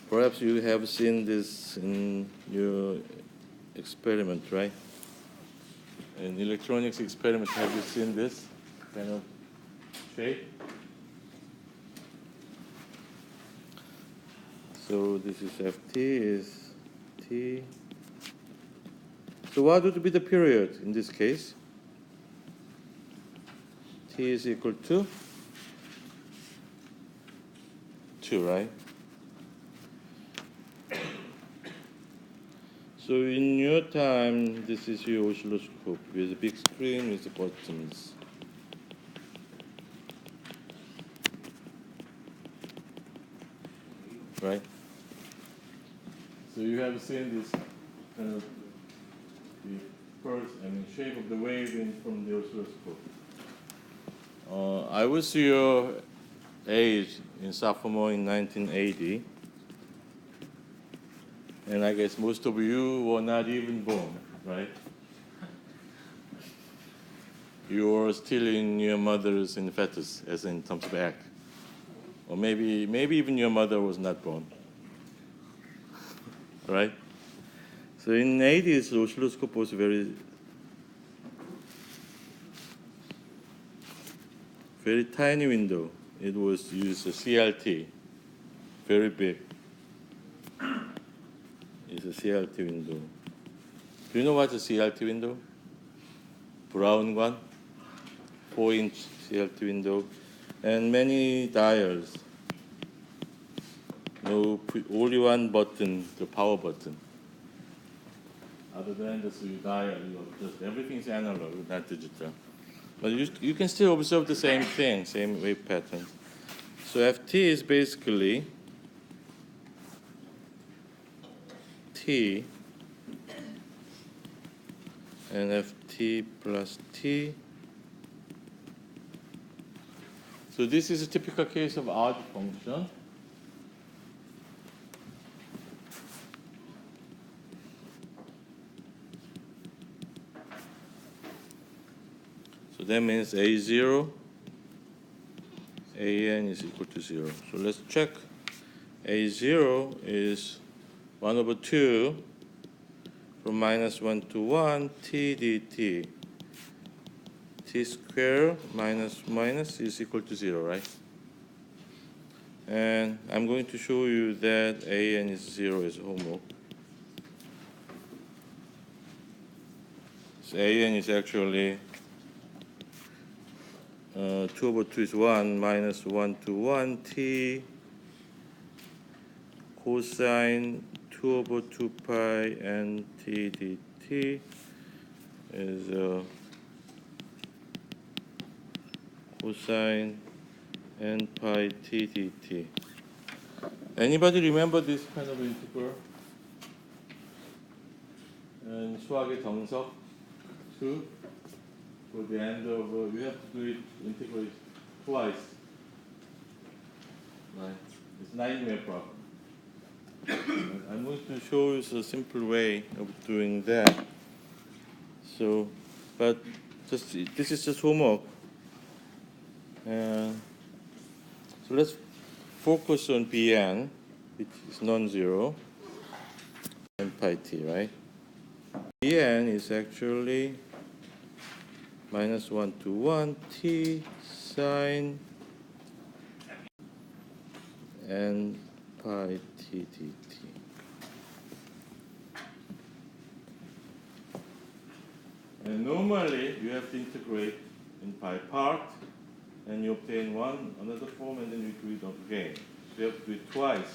Perhaps you have seen this in your experiment, right? In electronics experiment, have you seen this kind of shape? So this is ft is t. So what would be the period in this case? T is equal to 2, right? So in your time, this is your oscilloscope with a big screen with the buttons. Right? So you have seen this kind of shape of the wave from the oscilloscope. I was your age in sophomore in 1980. And I guess most of you were not even born, right? You were still in your mother's fetus, as in terms of egg. Or maybe even your mother was not born. Right? So in the 80s, the oscilloscope was very tiny window. It was used as CLT, very big. It's a CLT window. Do you know what's a CLT window? Brown one, 4-inch CLT window, and many dials. No, only one button, the power button. Other than the dial, just everything's analog, not digital. But you can still observe the same thing, same wave pattern. So ft is basically t and ft plus t. So this is a typical case of odd function. So that means a0, an is equal to 0. So let's check. a0 is 1 over 2 from minus 1 to 1 t dt. T squared minus minus is equal to 0, right? And I'm going to show you that an is 0 as homework. So an is actually 2 over 2 is 1 minus 1 to 1 t cosine 2 over 2 pi n t dt is cosine n pi t dt. Anybody remember this kind of integral? And 수학의 정석 2. For the end of you have to do it integrate twice. Right? It's a nightmare problem. I'm going to show you a simple way of doing that. So, but just this is just homework. So let's focus on Bn, which is non-zero, and pi t, right? Bn is actually minus 1 to 1 t sine n pi t dt. And normally you have to integrate in pi part, and you obtain another form, and then you do it again. So you have to do it twice.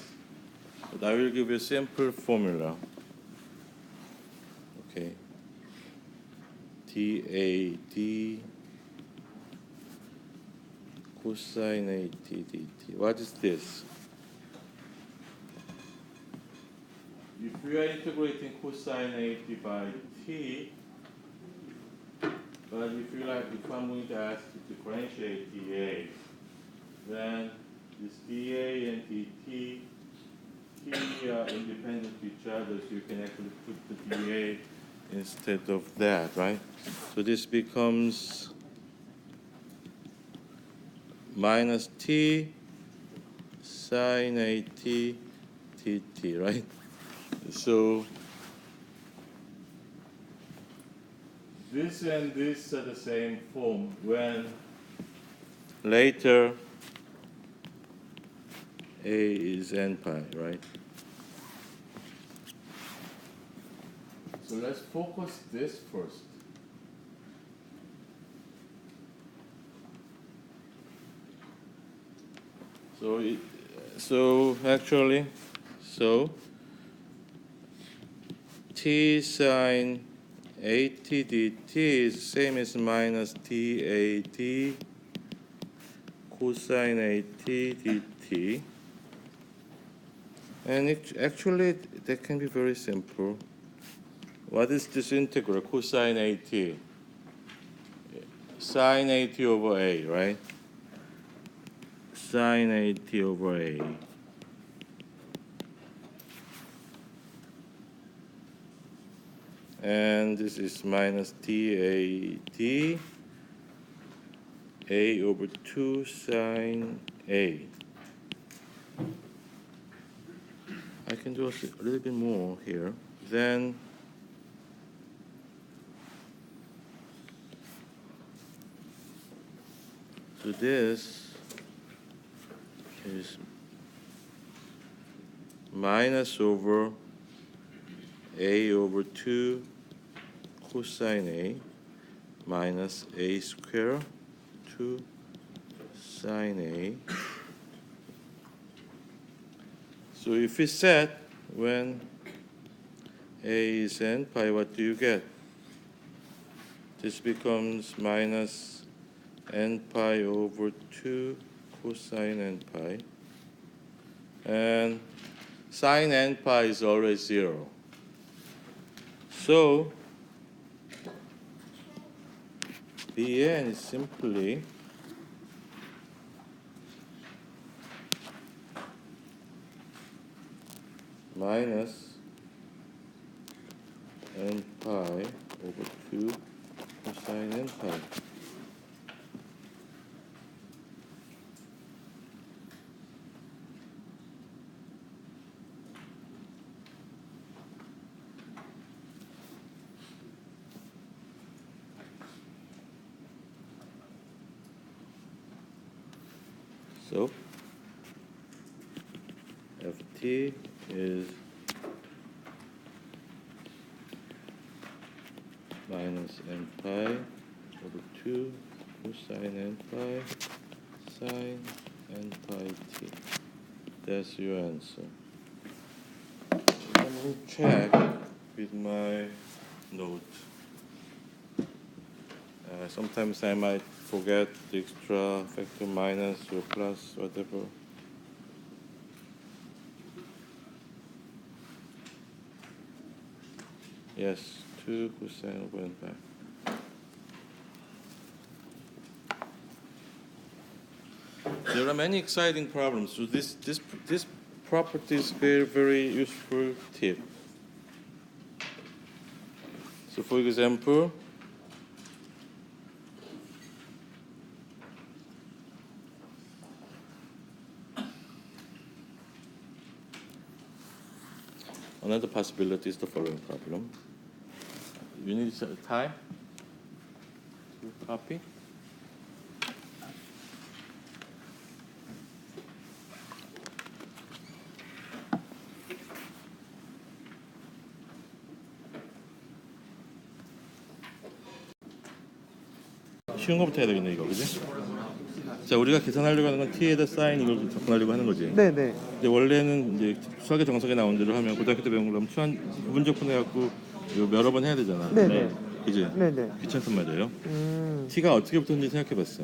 But I will give you a simple formula. Okay. dAd cosine at dt. What is this? If we are integrating cosine at by t, but if you like, if I'm going to ask you to differentiate dA, then this dA and dt, t are independent of each other, so you can actually put the dA instead of that, right? So this becomes minus t sine at dt, right? So this and this are the same form when later a is n pi, right? So let's focus this first. So actually t sine at dt is same as minus dAd cosine at dt. And actually that can be very simple. What is this integral? Cosine at. Sine at over a, right? Sine at over a. And this is minus dAd a over 2 sine a. I can do a little bit more here. Then so this is minus over a over 2 cosine a minus a squared 2 sine a. So if we set when a is n pi, what do you get? This becomes minus n pi over 2 cosine n pi. And sine n pi is always 0. So Bn is simply minus n pi over 2 cosine n pi. So ft is minus n pi over 2 cosine n pi sine n pi t. That's your answer. Let me check with my note. Sometimes I might forget the extra factor minus or plus, whatever. Yes, 2 cosine over n pi. There are many exciting problems. So this property is very useful tip. So for example, another possibility is the following problem. You need time to copy. 쉬운 거부터 해야 되겠네 이거, 그지? 자, 우리가 계산하려고 하는 건 t에다 sin 이걸 접근하려고 하는 거지. 네네. 근데 원래는 이제 수학의 정석에 나온 대로 하면 고등학교 때 배운 걸로 하면 부분적분 해갖고 여러 번 해야 되잖아. 네네. 그지? 네네. 귀찮단 말이에요. t가 어떻게 붙었는지 생각해봤어.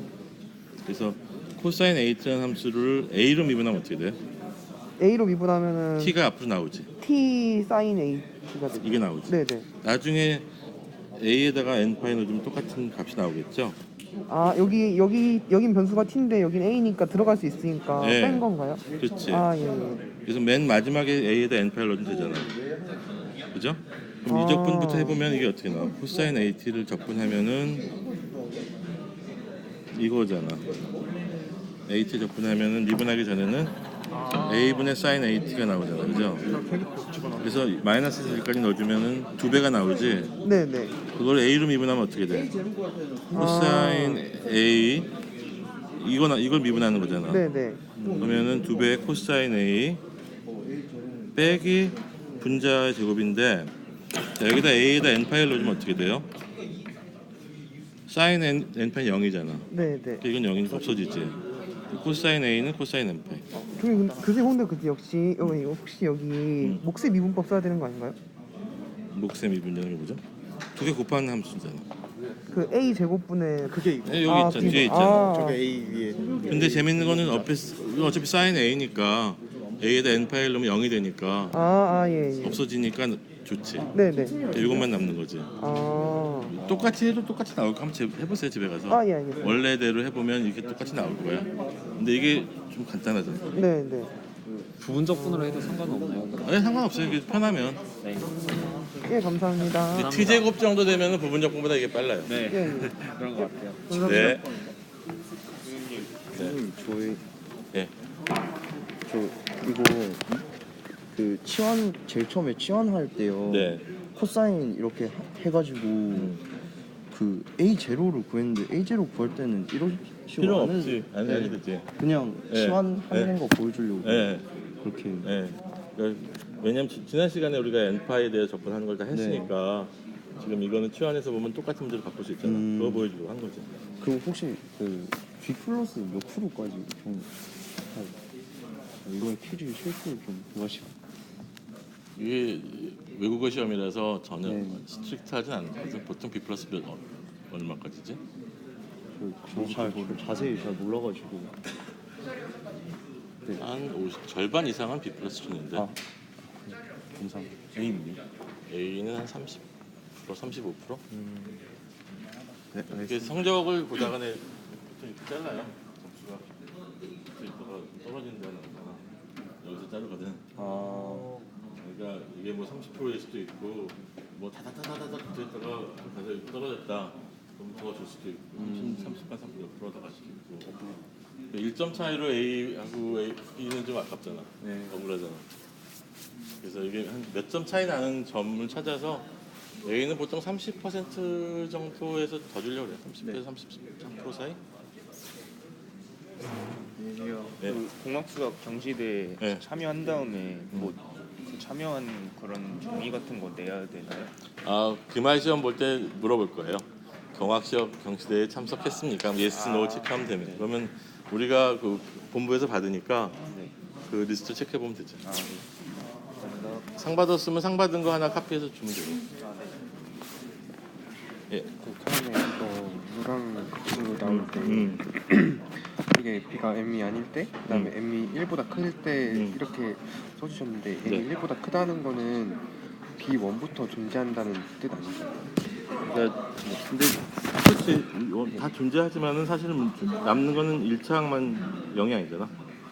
그래서 코사인 a라는 함수를 a로 미분하면 어떻게 돼? A로 미분하면은 t가 앞으로 나오지. T sin A가 되죠. 이게 나오지. 네네. 나중에 a에다가 n파이 넣어주면 똑같은 값이 나오겠죠? 아 여긴 변수가 T인데 여긴 A니까 들어갈 수 있으니까 네. 뺀 건가요? 그렇지. 아 예. 그래서 맨 마지막에 a에다 n파이를 넣으면 되잖아. 그죠? 그럼 이 적분부터 해보면 이게 어떻게 나와? 코사인 at를 적분하면은 이거잖아. at 적분하면은 미분하기 전에는 a분의 sin at가 나오잖아. 그죠? 그래서 마이너스 1까지 넣어주면은 2배가 나오지. 네네. 그걸 a로 미분하면 어떻게 돼? 코사인 a 이걸 미분하는 거잖아. 네네. 그러면은 2배의 코사인 a 빼기 분자의 제곱인데, 자, 여기다 a에다 n파이를 넣어주면 어떻게 돼요? sin n파이 0이잖아. 네네. 이건 0이니까 없어지지. 코사인 a는 코사인 n파이. 저기 근데 역시 혹시 여기 몫의 미분법 써야 되는 거 아닌가요? 몫의 미분자는 게 뭐죠? 두 개 곱하는 함수잖아. 그 A 제곱분의 그게 네, 여기 있잖아. 뒤에 있잖아. 저게 A 위에 근데 재밌는 거는 어차피 sin a니까 a에다 n파이를 넣으면 0이 되니까 예. 없어지니까 좋지. 네네. 그러니까 이것만 남는 거지. 똑같이 해도 똑같이 나올 거 한번 해보세요, 집에 가서. 예, 알겠습니다. 원래대로 해보면 이게 똑같이 나올 거야. 근데 이게 좀 간단하잖아. 네네. 부분적분으로 해도 상관없나요? 네, 상관없어요. 이게 편하면. 네. 예, 감사합니다. t제곱 정도 되면 부분적분보다 이게 빨라요. 네. 예, 예. 그런 것 같아요. 감사합니다. 네. 선생님 저희 네. 저 이거 그 치환 제일 처음에 치환할 때요. 네. 코사인 이렇게 해가지고 그 A 제로를 구했는데 A 제로 구할 때는 이런 식으로 필요 안 없지. 안 해도 되지. 그냥 네. 치환하는 네. 거 보여주려고 네. 그렇게. 네. 그러니까 왜냐면 지난 시간에 우리가 n파이에 대해 접근하는 걸 다 했으니까 지금 이거는 치환해서 보면 똑같은 문제를 바꿀 수 있잖아. 그거 보여주려고 한 거지. 그리고 혹시 그 G 플러스 몇 프로까지 좀 이거의 퀴즈 실수를 좀 구하시고. 이게 외국어 시험이라서 전혀 네. 스트릭트하진 않거든. 보통 B 플러스 몇 얼마까지지? 저 자세히 잘 몰라가지고. 네. 한 50, 절반 이상은 B 플러스 주는데 아, 감사합니다. A는요? A는 한 30%, 35%? 네, 네, 이게 알겠습니다. 성적을 보다가 좀 이렇게 잘라요. 점수가 이따가 떨어진다는 거잖아. 여기서 자르거든. 그러니까 이게 뭐 30%일 수도 있고 뭐 다다다다다다 붙어있다가 가서 이렇게 떨어졌다. 그럼 더 줄 수도 있고 30만 30% 더 갈 수도 있고 1점 차이로 A하고 B는 좀 아깝잖아. 네. 억울하잖아. 그래서 이게 한 몇 점 차이 나는 점을 찾아서 A는 보통 30% 정도에서 더 주려고 그래요. 30에서 33% 사이? 예요. 네. 그 공학수학 경시대에 네. 참여한 다음에 뭐 그 참여한 그런 종이 같은 거 내야 되나요? 아, 기말 시험 볼 때 물어볼 거예요. 경학 시험 경시대에 참석했습니까? yes, no 체크하면 됩니다. 그러면 우리가 그 본부에서 받으니까 네. 그 리스트 체크해 보면 되죠. 아, 네. 감사합니다. 상 받았으면 상 받은 거 하나 카피해서 주면 되고. 아, 네. 예. 그 처음에 이거 무랑 극수 나올 때 이게 b가 m이 아닐 때 그다음에 m이 1보다 클 때 이렇게 써주셨는데 m이 네. 1보다 크다는 거는 b1부터 존재한다는 뜻 아니죠? 그러니까 근데 그렇지 다 존재하지만은 사실은 남는 거는 1차항만 0이 아니잖아.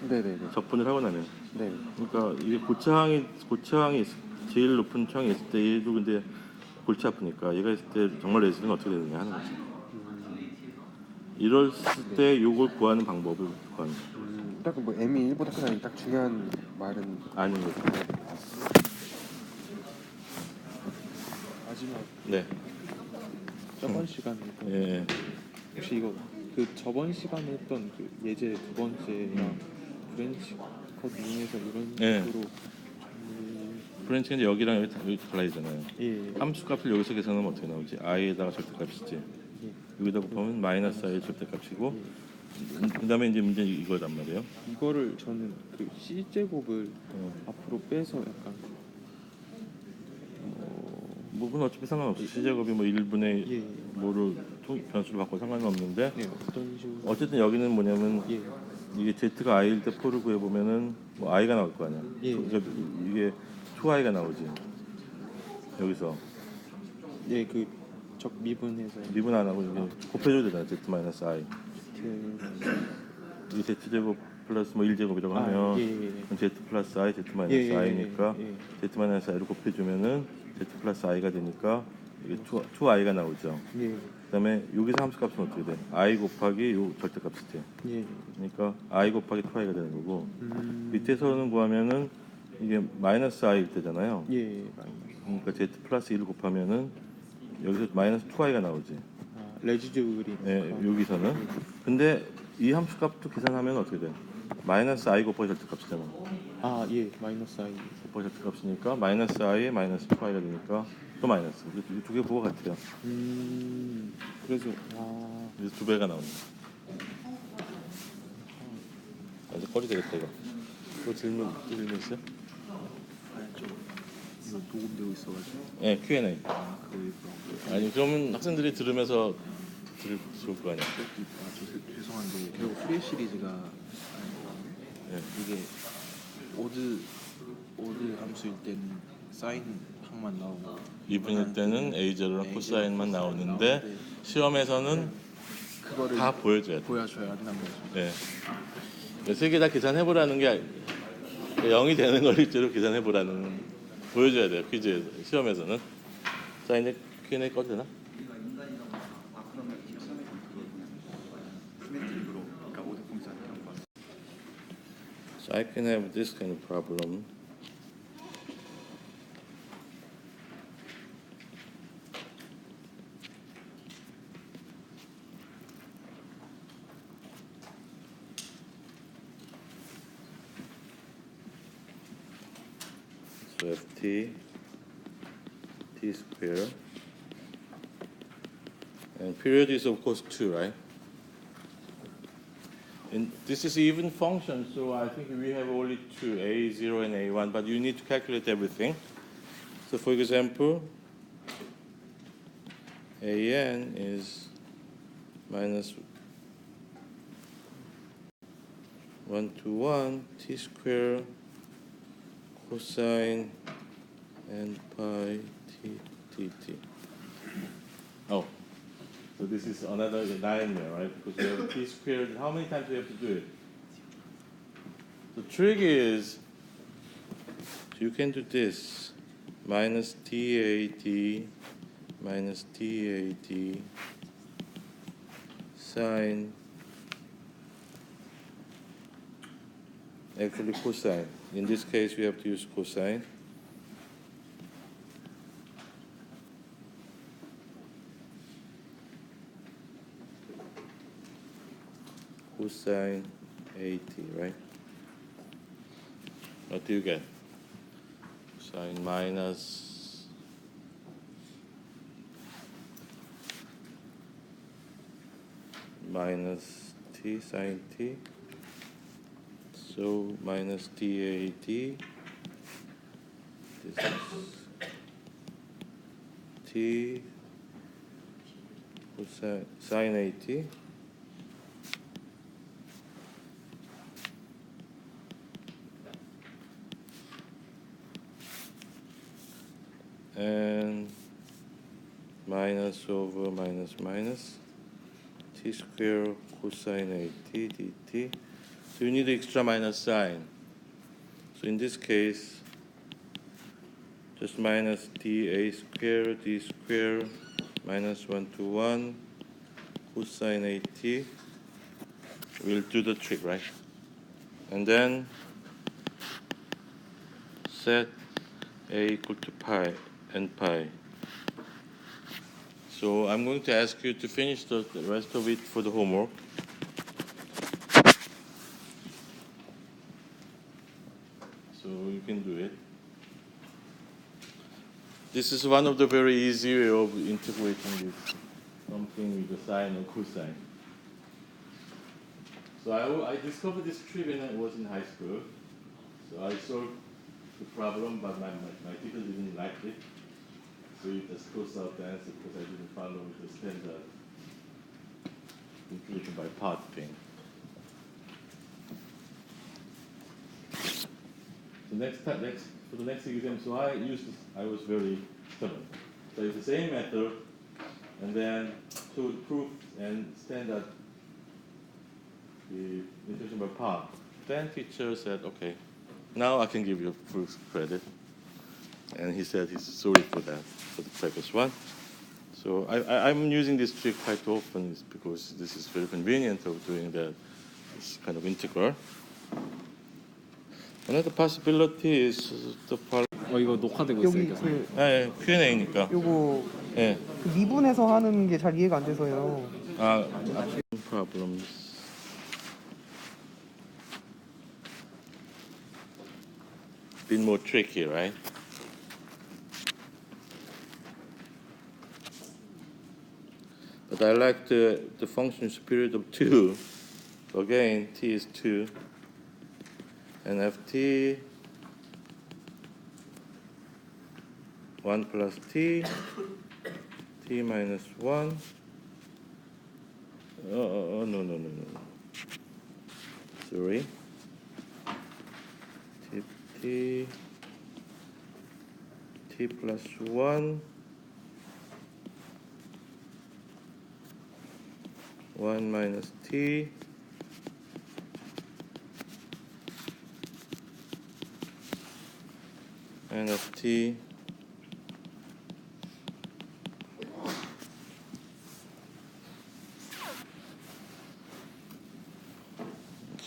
네네네. 적분을 하고 나면. 네. 그러니까 이게 고차항이 제일 높은 차항이 있을 때 얘도 근데 골치 아프니까 얘가 있을 때 정말 레슨은 어떻게 되느냐 하는 거지. 이럴 때 요걸 구하는 방법을 구하는 거야. 딱 뭐 m이 1보다 크다는 딱 중요한 말은 아닌 거죠. 마지막 네. 저번 시간에 예. 혹시 이거 그 저번 시간에 했던 그 예제 두 번째랑 브랜치 컷 이용해서 이런 예. 식으로 브랜치가 이제 여기랑 여기 달라지잖아요. 예. 함수 값을 여기서 계산하면 어떻게 나오지? i에다가 절대값이지. 여기다 곱하면 마이너스 i의 절대값이고. 그다음에 이제 문제 이거란 말이에요. 이거를 저는 그 C 제곱을 앞으로 빼서 약간 뭐 그건 어차피 상관없어. C제곱이 뭐 1분의 예. 뭐를 변수를 바꿔 상관은 없는데 네, 어떤 식으로 어쨌든 여기는 뭐냐면 예. 이게 z가 i일 때 포를 구해보면은 뭐 i가 나올 거 아니야. 예. 그러니까 이게 2i가 나오지. 여기서 예, 그 적 미분해서 미분 안 하고 이게 곱해줘야 되잖아. z 마이너스 i. 이 z제곱 플러스 뭐 1제곱이라고 하면 그럼 z 플러스 i, z 마이너스 i니까 z 마이너스 i를 곱해주면은 z 플러스 i가 되니까 이게 2i가 나오죠. 예. 그다음에 여기서 함수값은 어떻게 돼? i 곱하기 요 절대값이 돼. 예. 그러니까 i 곱하기 2i가 되는 거고 밑에서는 구하면은 이게 마이너스 i일 때잖아요. 예. 그러니까 z 플러스 1을 곱하면은 여기서 마이너스 2i가 나오지. 아, 레지듀얼이 예, 여기서는. 근데 이 함수값도 계산하면 어떻게 돼? 마이너스 i 곱하기 절대값이잖아. 아, 예. 마이너스 i. 곱하기 절대값이니까 마이너스 i에 마이너스 2i가 되니까 또 마이너스. 두 개 부호 같아요. 그래서 그래서 2배가 나옵니다. 아주 꺼리 되겠다 이거. 또 질문 있어요? 이거 녹음되고 있어가지고 네, Q&A. 그 아니 그러면 학생들이 들으면서 들을 좋을 거 아니야. 죄송한데 결국 프리에 시리즈가 네. 이게 오드 함수일 때는 사인 항만 나오고 2분일 때는 A0랑 코사인만 나오는데 시험에서는 그거를 다 보여줘야 돼. 보여줘야 한다는 거죠. 네. 세 개 다 계산해보라는 게 0이 되는 걸 일제로 계산해보라는 보여줘야 돼요. 퀴즈에서 시험에서는. 자 이제 Q&A 꺼도 되나? So I can have this kind of problem. So ft t square and period is of course 2, right? And this is even function, so I think we have only two, a0 and a1, but you need to calculate everything. So for example, an is minus 1 to 1 t square cosine and pi t. Oh, So this is another nightmare, right? Because we have t squared. How many times do we have to do it? The trick is you can do this minus TAT minus TAT sine, actually cosine. In this case, we have to use cosine. Cosine AT, right? What do you get? Sine minus t sine t. So minus TAT. This is t cosine sine AT. And minus over minus minus t square cosine AT dt. So you need extra minus sign. So in this case, just minus dA square d square minus 1 to 1 cosine AT will do the trick, right? And then set a equal to pi and pi. So I'm going to ask you to finish the rest of it for the homework. So you can do it. This is one of the very easy way of integrating this something with the sine or cosine. So I discovered this trick when I was in high school. So I solved the problem, but my teacher didn't like it. So he just closed out the answer because I didn't follow the standard integration by part thing. So for the next exam, so I was very stubborn. So it's the same method, and then to prove and standard the integration by part. Then teacher said, okay, now I can give you full credit. And he said he's sorry for that, for the previous one. So I'm using this trick quite often is because this is very convenient of doing this kind of integral. Another possibility is the following. 이거 녹화되고 있어요. 여기 교수님. 네, Q&A니까. 요거 예. 그 미분해서 하는 게 잘 이해가 안 돼서요. Problems. Bit more tricky, right? But I like the function superior of 2. So again, t is 2. And ft 1 plus t minus 1. No. Sorry. T plus 1. 1 minus t and of t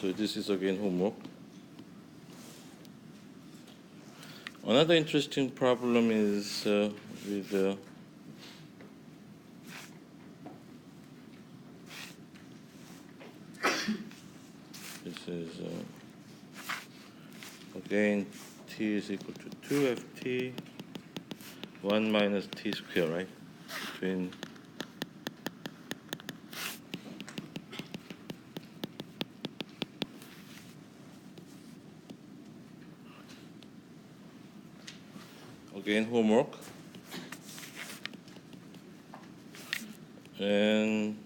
so this is again homework. Another interesting problem is with this is again t is equal to 2 ft 1 minus t square, right? Between again homework, and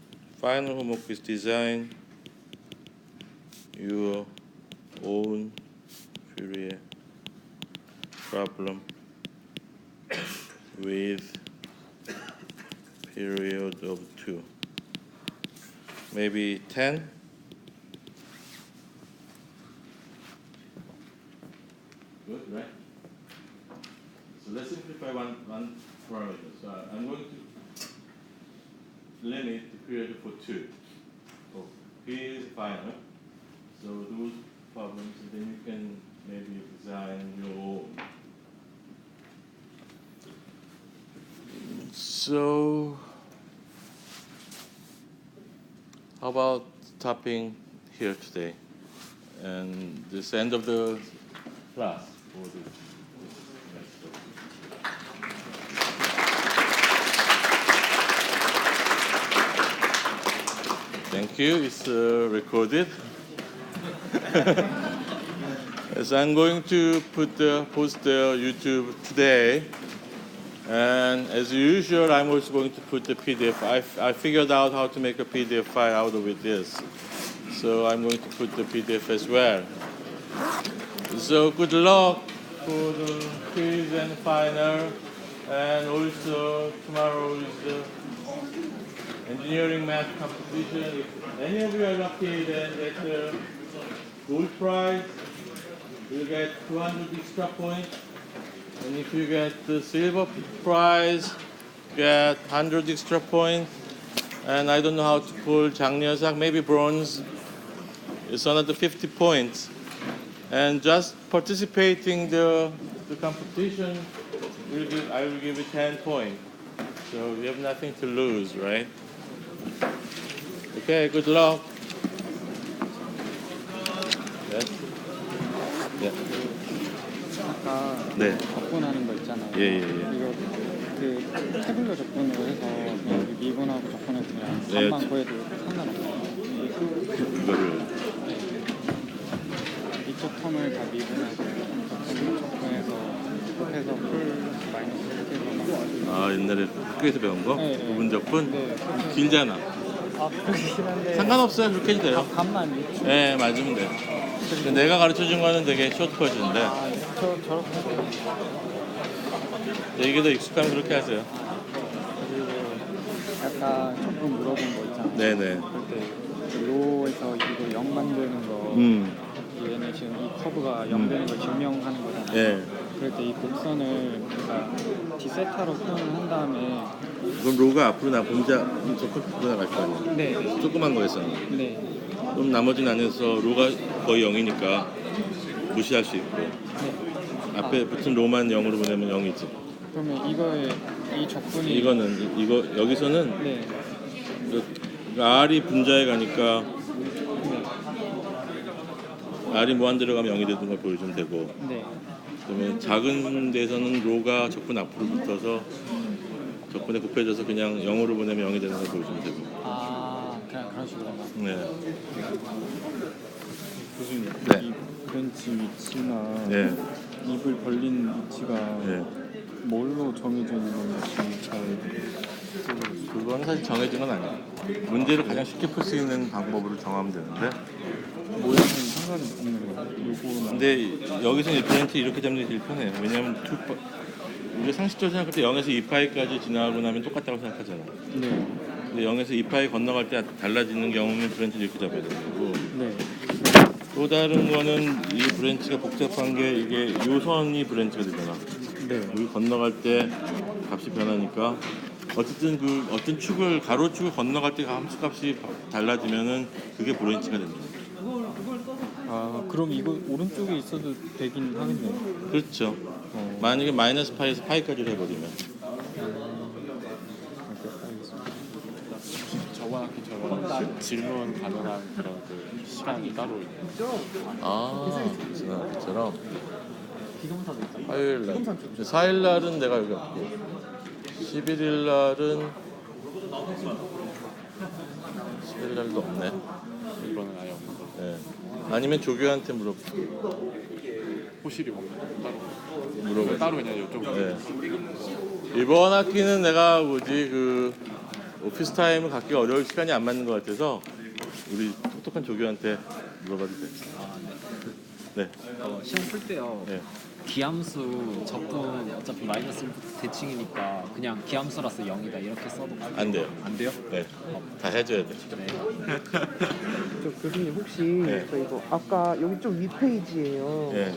final homework is design your own Fourier problem with period of 2. Maybe 10. Good, right? So let's simplify one parameter. So I'm going to limit the period for 2. So P is final. So those problems, and then you can maybe design your own. So how about stopping here today? And this end of the class for this. Thank you. It's recorded. As I'm going to post the YouTube today, and as usual, I'm also going to put the PDF. I figured out how to make a PDF file out of this, so I'm going to put the PDF as well. So good luck for the quiz and final, and also tomorrow is the engineering math competition. If any of you are lucky, then get the gold prize. You'll get 200 extra points. And if you get the silver prize, get 100 extra points. And I don't know how to pull 장려상, maybe bronze. It's another 50 points. And just participating the competition, I will give you 10 points. So you have nothing to lose, right? Okay, good luck. Yes. Yeah. 아까 네. 접근하는 거 있잖아요. 예. 이거 그 태블로 접근으로 해서 그냥 미분하고 접근해서 그냥 네. 답만 구해도 상관없나요? 그거를 이쪽 텀을 다 미분해서 접근해서 플러스 마이너스 이렇게 해서 옛날에 학교에서 배운 거? 네. 부분 접근? 네. 길잖아. 그렇게 싫은데 상관없어요. 그렇게 해도 돼요. 답만 네, 맞으면 돼. 근데 내가 가르쳐준 거는 되게 쇼트컷인데 저렇게 해도 이게 더 익숙하면 그렇게 하세요. 그리고 약간 접근 물어본 거 있잖아요. 네네. 그때 로에서 이거 0 만드는 거 얘네 지금 이 커브가 0 되는 걸 증명하는 거잖아요. 네. 그럴 때 이 곡선을 그러니까 디세타로 표현을 한 다음에 그럼 로가 앞으로 앞으로 나갈 거 아니야. 네. 조그만 거에서는. 네. 그럼 나머지는 안에서 로가 거의 0이니까 무시할 수 있고 앞에 붙은 로만 0으로 보내면 0이지. 그러면 이거의 이 적분이 이거 여기서는 네. R이 분자에 가니까 R이 무한대로 가면 0이 되는 걸 보여주면 되고 네. 그러면 작은 데서는 로가 적분 앞으로 붙어서 적분에 곱해져서 그냥 0으로 보내면 0이 되는 걸 보여주면 되고. 그냥 그런 식으로. 네. 교수님, 네. 이 브랜치 위치나 네. 입을 벌린 위치가 네. 뭘로 정해져 있는 건지 잘 그건 사실 정해진 건 아니에요. 문제를 가장 쉽게 풀 수 있는 방법으로 정하면 되는데 모양은 상관없는 거예요. 요거나 근데 여기서는 이 브랜치 이렇게 잡는 게 제일 편해요. 왜냐하면 우리가 상식적으로 생각할 때 0에서 2파이까지 지나가고 나면 똑같다고 생각하잖아. 네. 근데 0에서 2파이 건너갈 때 달라지는 경우는 브랜치를 이렇게 잡아야 되는 거고 네. 또 다른 거는 이 브랜치가 복잡한 게 이게 요선이 브랜치가 되잖아. 네. 여기 건너갈 때 값이 변하니까 어쨌든 그 어떤 축을 가로축을 건너갈 때 함수값이 달라지면은 그게 브랜치가 된다. 그럼 이거 오른쪽에 있어도 되긴 하겠네요. 그렇죠. 만약에 마이너스 파이에서 파이까지 해버리면 저번 학기처럼 질문 가능한 그런 그 시간이 따로 그처럼 화요일 날 4일 날은 내가 여기 없고 11일 날은 11일 날도 없네. 이번은 아예 없는 거. 네. 아니면 조교한테 호실이 없나요? 따로. 물어봐. 따로 그냥 이쪽. 네. 이번 학기는 내가 오피스 타임을 갖기가 어려울 시간이 안 맞는 것 같아서 우리 똑똑한 조교한테 물어봐도 돼. 네. 시험 풀 때요. 네. 기함수 적분 어차피 마이너스 1부터 대칭이니까 그냥 기함수라서 0이다 이렇게 써도 안 돼요. 안 돼요? 네. 다 해줘야 돼. 네. 저 교수님 혹시 네. 저 이거 아까 여기 좀 윗 페이지예요. 예.